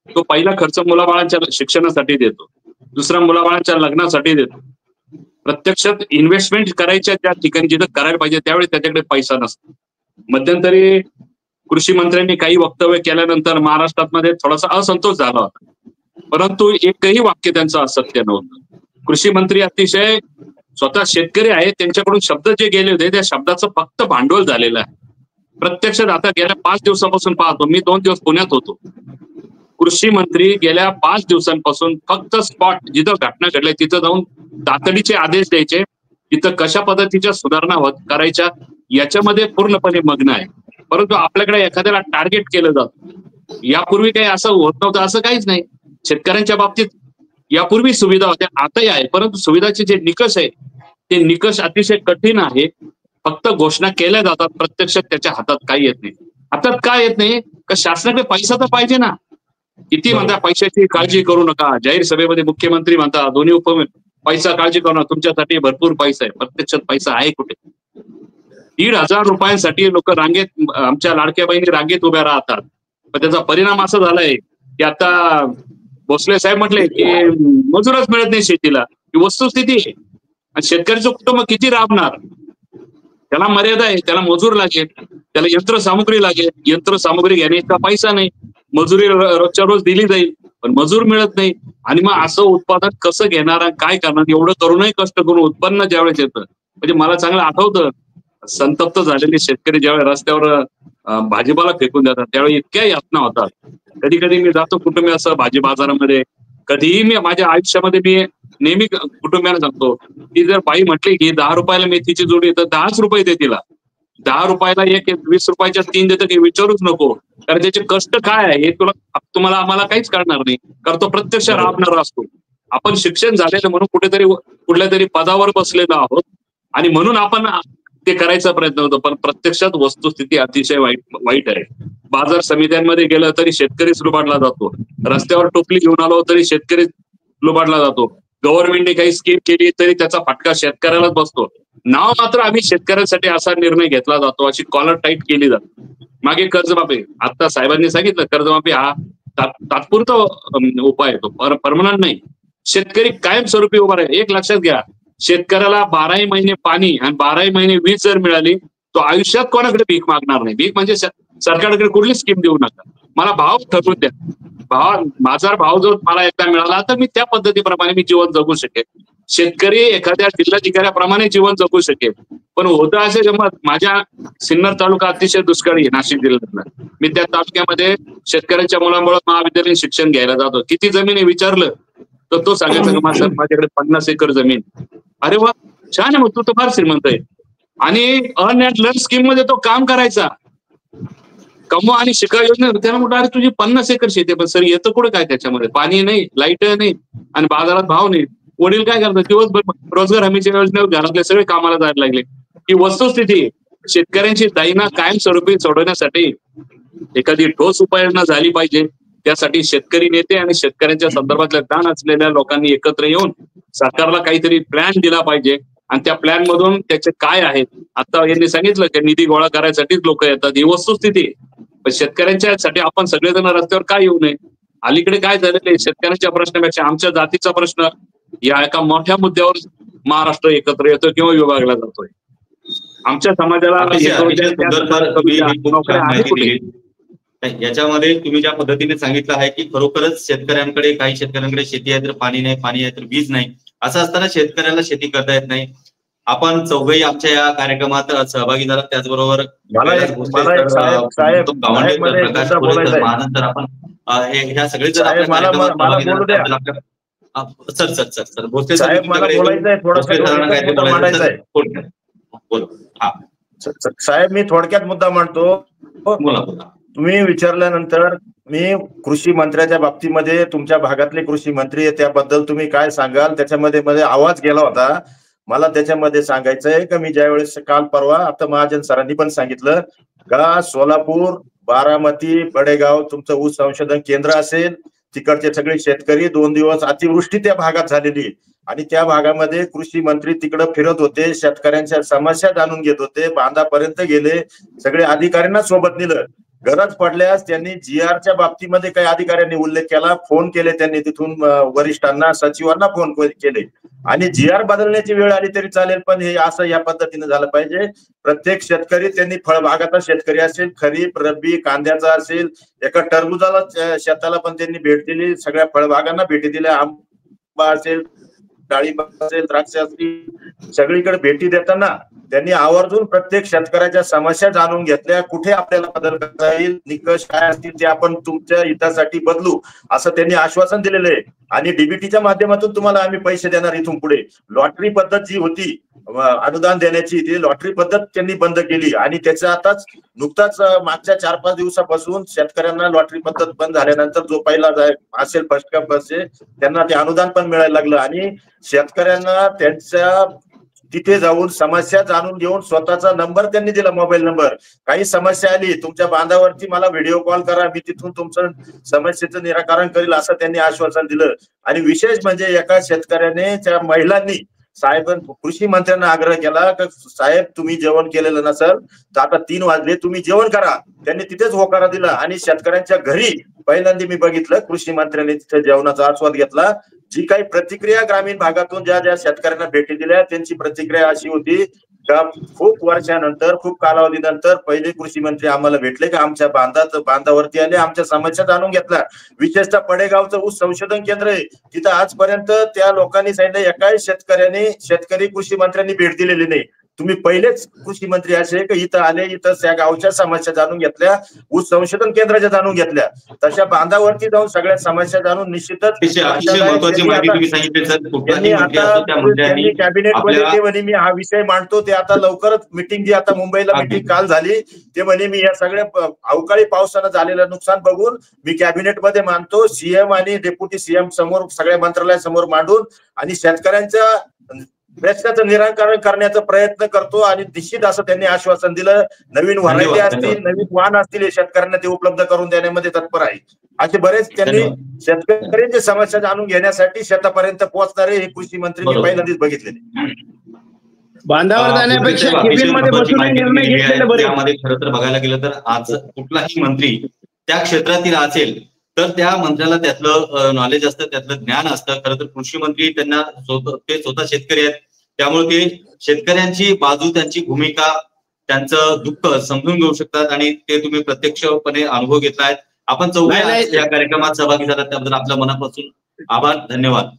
तो पहिला खर्च मुलाबाळांच्या शिक्षणासाठी देतो, दुसरा मुलाबाळांच्या लग्नासाठी देतो. प्रत्यक्षात इन्व्हेस्टमेंट करायच्या त्या ठिकाणी जिथं करायला पाहिजे त्यावेळी त्याच्याकडे पैसा नसतो. मध्यंतरी कृषी मंत्र्यांनी काही वक्तव्य केल्यानंतर महाराष्ट्रामध्ये थोडासा असंतोष झाला होता, परंतु एकही वाक्य त्यांचं असत्य नव्हतं. कृषी मंत्री अतिशय स्वतः शेतकरी आहेत, त्यांच्याकडून शब्द जे गेले होते त्या शब्दाचं फक्त भांडवल झालेलं आहे. प्रत्यक्षात आता गेल्या 5 दिवसापासून पाहतो, मी 2 दिवस पुण्यात होतो, कृषी मंत्री गेल्या 5 दिवसांपासून फक्त स्पॉट जिथं घटना घडल्या तिथं जाऊन तातडीचे आदेश द्यायचे, तिथं कशा पद्धतीच्या सुधारणा करायच्या याच्यामध्ये पूर्णपणे मग्न आहे. परंतु आपल्याकडे एखाद्याला टार्गेट केलं जातं. यापूर्वी काही असं होत नव्हतं, असं काहीच नाही. शेतकऱ्यांच्या बाबतीत यापूर्वी सुविधा होत्या, आताही आहे, परंतु सुविधाचे जे निकष आहे ते निकष अतिशय कठीण आहे. फक्त घोषणा केल्या जातात, प्रत्यक्षात त्याच्या हातात काही येत नाही. हातात काय येत नाही का शासनाकडे पैसा तर पाहिजे ना. किती म्हणता पैशाची काळजी करू नका, जाहीर सभेमध्ये मुख्यमंत्री म्हणता, दोन्ही पैसा काळजी करू नका, तुमच्यासाठी भरपूर पैसा आहे. प्रत्यक्षात पैसा आहे कुठे? 1,500 रुपयांसाठी लोक रांगेत, आमच्या लाडक्या बहिणी रांगेत उभ्या राहतात. पण त्याचा परिणाम असा झालाय की आता भोसले साहेब म्हटले की मजूरच मिळत नाही शेतीला. ही वस्तुस्थिती आहे. आणि शेतकऱ्याचं कुटुंब किती राबणार? त्याला मर्यादा आहे, त्याला मजूर लागेल, त्याला यंत्रसामुग्री लागेल. यंत्रसामुग्री घेणे इतका पैसा नाही. मजुरी रोजच्या रोज दिली जाईल, पण मजूर मिळत नाही. आणि मग असं उत्पादन कसं घेणार आणि काय करणार? एवढं करूनही कष्ट करून उत्पन्न ज्यावेळेस येतं, म्हणजे मला चांगलं आठवतं संतप्त झालेले शेतकरी ज्यावेळेस रस्त्यावर भाजीपाला फेकून देतात त्यावेळी इतक्या यातना होतात. कधी कधी मी जातो कुटुंबियासह भाजी बाजारामध्ये, कधीही मी माझ्या आयुष्यामध्ये मी नेहमी कुटुंबियांना सांगतो की जर बाई म्हटली की 10 रुपयाला मेथीची जोडी तर 10च रुपये दे तिला. 10 रुपयाला 20 रुपयाच्या 3 देतं की विचारूच नको, कारण त्याचे कष्ट काय आहे हे तुम्हाला आम्हाला काहीच कळणार नाही, कारण तो प्रत्यक्ष राबणारा असतो. आपण शिक्षण झालेलं म्हणून कुठेतरी कुठल्या तरी पदावर बसलेलो आहोत आणि म्हणून आपण ते करायचा प्रयत्न होतो, पण प्रत्यक्षात वस्तुस्थिती अतिशय वाईट आहे. बाजार समित्यांमध्ये गेलं तरी शेतकरीच लुबाडला जातो. रस्त्यावर टोपली घेऊन आलो तरी शेतकरी लुबाडला जातो. गव्हर्नमेंटने काही स्कीम केली तरी त्याचा फटका शेतकऱ्यालाच बसतो. नाव मात्र आम्ही शेतकऱ्यांसाठी असा निर्णय घेतला जातो, अशी कॉलर टाईट केली जाते. मागे कर्जमाफी, आता साहेबांनी सांगितलं कर्जमाफी हा तात्पुरता उपाय आहे, तो परमनंट नाही. शेतकरी कायमस्वरूपी उभा राहील. एक लक्षात घ्या, शेतकऱ्याला 12ही महिने पाणी आणि 12ही महिने वीज जर मिळाली तो आयुष्यात कोणाकडे भीक मागणार नाही. भीक म्हणजे सरकारकडे कुठली स्कीम देऊ नका, मला भाव ठरवून द्या. माझा भाव जर मला एकदा मिळाला तर मी त्या पद्धतीप्रमाणे मी जीवन जगू शकेल. शेतकरी एखाद्या जिल्हाधिकाऱ्याप्रमाणे जीवन जगू शकेल. पण होतं असे गमत, माझ्या सिन्नर तालुका अतिशय दुष्काळी आहे नाशिक जिल्ह्यातला. मी त्या तालुक्यामध्ये शेतकऱ्यांच्या मुलामुळे महाविद्यालयीन शिक्षण घ्यायला जातो. किती जमीन आहे विचारलं तर तो सांगायचा का सर माझ्याकडे 50 एकर जमीन. अरे वा छान आहे, मग तू तर फार श्रीमंत आहे. आणि अर्न अँड लर्न स्कीम मध्ये तो काम करायचा. कमवा आणि शिका योजना, त्याला म्हटलं अरे तुझी 50 एकर शेती, पण सर येतं कुठं काय त्याच्यामध्ये? पाणी नाही, लाईट नाही आणि बाजारात भाव नाही. वडील काय करतात, दिवसभर रोजगार हमीच्या योजनेवर घरातले सगळे कामाला जायला लागले. ही वस्तुस्थिती. शेतकऱ्यांची दैना कायमस्वरूपी सोडवण्यासाठी एखादी ठोस उपाययोजना झाली पाहिजे. त्यासाठी शेतकरी नेते आणि शेतकऱ्यांच्या संदर्भातल्या जाण असलेल्या लोकांनी एकत्र येऊन सरकारला काहीतरी प्लॅन दिला पाहिजे. आणि त्या प्लॅन मधून त्याचे काय आहेत, आता यांनी सांगितलं की निधी गोळा करायसाठीच लोक येतात, ही वस्तुस्थिती. पण शेतकऱ्यांच्यासाठी आपण सगळेजण रस्त्यावर काय येऊ नये? अलीकडे काय झालेलं आहे, शेतकऱ्यांच्या प्रश्नापेक्षा आमच्या जातीचा प्रश्न या एका मोठ्या मुद्द्यावर महाराष्ट्र एकत्र येतो किंवा विभागला जातोय. आमच्या समाजाला याच्यामध्ये तुम्ही ज्या पद्धतीने सांगितलं आहे की खरोखरच शेतकऱ्यांकडे, काही शेतकऱ्यांकडे शेती आहे तर पाणी नाही, पाणी आहे तर वीज नाही. असं असताना शेतकऱ्याला शेती करता येत नाही. आपण चौघही आमच्या या कार्यक्रमात सहभागी झाला. त्याचबरोबर महानंतर आपण ह्या सगळे जर आपल्या कार्यक्रमात सर भोसले साहेब मी थोडक्यात मुद्दा मांडतो. बोला. तुम्ही विचारल्यानंतर मी कृषी मंत्र्याच्या बाबतीमध्ये, तुमच्या भागातले कृषी मंत्री त्याबद्दल तुम्ही काय सांगाल, त्याच्यामध्ये आवाज गेला होता. मला त्याच्यामध्ये सांगायचंय की मी ज्यावेळेस काल परवा आता महाजन सरांनी पण सांगितलं का सोलापूर, बारामती, बडेगाव तुमचं ऊस संशोधन केंद्र असेल, तिकडचे सगळे शेतकरी 2 दिवस अतिवृष्टी त्या भागात झालेली आणि त्या भागामध्ये कृषी मंत्री तिकडे फिरत होते, शेतकऱ्यांच्या समस्या जाणून घेत होते, बांधापर्यंत गेले, सगळे अधिकाऱ्यांना सोबत नेलं. गरज पडल्यास त्यांनी GR बाबतीमध्ये काही अधिकाऱ्यांनी उल्लेख केला, फोन केले त्यांनी तिथून वरिष्ठांना, सचिवांना फोन केले आणि GR बदलण्याची वेळ आली तरी चालेल, पण हे असं या पद्धतीने झालं पाहिजे. प्रत्येक शेतकरी, त्यांनी फळबागाचा शेतकरी असेल, खरीप, रब्बी, कांद्याचा असेल, एका टरबुजाला शेताला पण त्यांनी भेट दिली, सगळ्या फळबागांना भेटी दिल्या, आंबा असेल, डाळिंब असेल, द्राक्ष असतील, सगळीकडे भेटी देताना त्यांनी आवर्जून प्रत्येक शेतकऱ्याच्या समस्या जाणून घेतल्या, कुठे आपल्याला बदल करता येईल, निकष काय असतील ते आपण तुमच्या हितासाठी बदलू असं त्यांनी आश्वासन दिलेलं आहे. आणि डीबीटीच्या माध्यमातून तुम्हाला आम्ही पैसे देणार इथून पुढे. लॉटरी पद्धत जी होती अनुदान देण्याची, ती लॉटरी पद्धत त्यांनी बंद केली आणि त्याचा आताच नुकताच मागच्या 4-5 दिवसापासून शेतकऱ्यांना लॉटरी पद्धत बंद झाल्यानंतर जो पहिला असेल फर्स्ट कप असेल त्यांना ते अनुदान पण मिळायला लागलं आणि शेतकऱ्यांना त्यांच्या तिथे जाऊन समस्या जाणून घेऊन स्वतःचा नंबर त्यांनी दिला, मोबाईल नंबर. काही समस्या आली तुमच्या बांधावरती मला व्हिडिओ कॉल करा, मी तिथून तुमचं समस्येचं निराकरण करेल असं त्यांनी आश्वासन दिलं. आणि विशेष म्हणजे एका शेतकऱ्याने त्या महिलांनी साहेब कृषी मंत्र्यांना आग्रह केला की साहेब तुम्ही जेवण केलेलं नसेल तर आता 3 वाजले तुम्ही जेवण करा. त्यांनी तिथेच होकारा दिला आणि शेतकऱ्यांच्या घरी पहिल्यांदा मी बघितलं कृषी मंत्र्यांनी तिथे जेवणाचा आस्वाद घेतला. जी काही प्रतिक्रिया ग्रामीण भागातून ज्या ज्या शेतकऱ्यांना भेटी दिल्या त्यांची प्रतिक्रिया अशी होती का खूप वर्षानंतर खूप कालावधीनंतर पहिले कृषी मंत्री आम्हाला भेटले की आमच्या बांधावरती आले, आमच्या समस्या जाणून घेतल्या. विशेषतः पडेगावचं ऊस संशोधन केंद्र आहे तिथं आजपर्यंत त्या लोकांनी सांगितलं एकाही शेतकरी कृषी मंत्र्यांनी भेट दिलेली नाही. तुम्ही पहिलेच कृषी मंत्री असे की इथं आले, इथं त्या गावच्या समस्या जाणून घेतल्या, ऊस संशोधन केंद्राच्या जाणून घेतल्या. तशा बांधावरती जाऊन सगळ्या समस्या जाणून निश्चितच महत्वाची माहिती तुम्ही सांगितली सर. त्यांनी कॅबिनेटमध्ये ते म्हणे मी हा विषय मांडतो, ते आता लवकरच मिटिंग जी आता मुंबईला मिटिंग काल झाली ते म्हणे मी या सगळ्या अवकाळी पावसानं झालेलं नुकसान बघून मी कॅबिनेटमध्ये मांडतो, सीएम आणि डेप्युटी सीएम समोर सगळ्या मंत्रालयासमोर मांडून आणि शेतकऱ्यांच्या प्रश्नाचं निराकरण करण्याचा प्रयत्न करतो. आणि निश्चित असं त्यांनी आश्वासन दिलं. नवीन व्हरायटी असतील, नवीन वाहन असतील हे शेतकऱ्यांना ते उपलब्ध करून देण्यामध्ये तत्पर आहे. असे बरेच त्यांनी शेतकऱ्यांची समस्या जाणून घेण्यासाठी शेतापर्यंत पोहोचणारे हे कृषी मंत्री मी पहिल्यांदाच बघितलेले. बांधावर जाण्यापेक्षा केबिनमध्ये बसून निर्णय घेतलेले बरे. त्यामध्ये खरं तर बघायला गेलं तर आज कुठलाही मंत्री त्या क्षेत्रातील असेल तर त्या मंत्र्याला त्यातलं नॉलेज असतं, त्यातलं ज्ञान असतं. खरं तर कृषी मंत्री त्यांना ते स्वतः शेतकरी आहेत, त्यामुळे ते शेतकऱ्यांची बाजू, त्यांची भूमिका, त्यांचं दुःख समजून घेऊ शकतात आणि ते तुम्ही प्रत्यक्षपणे अनुभव घेतलाय. आपण चौघे या कार्यक्रमात सहभागी झालात त्याबद्दल आपल्या मनापासून आभार, धन्यवाद.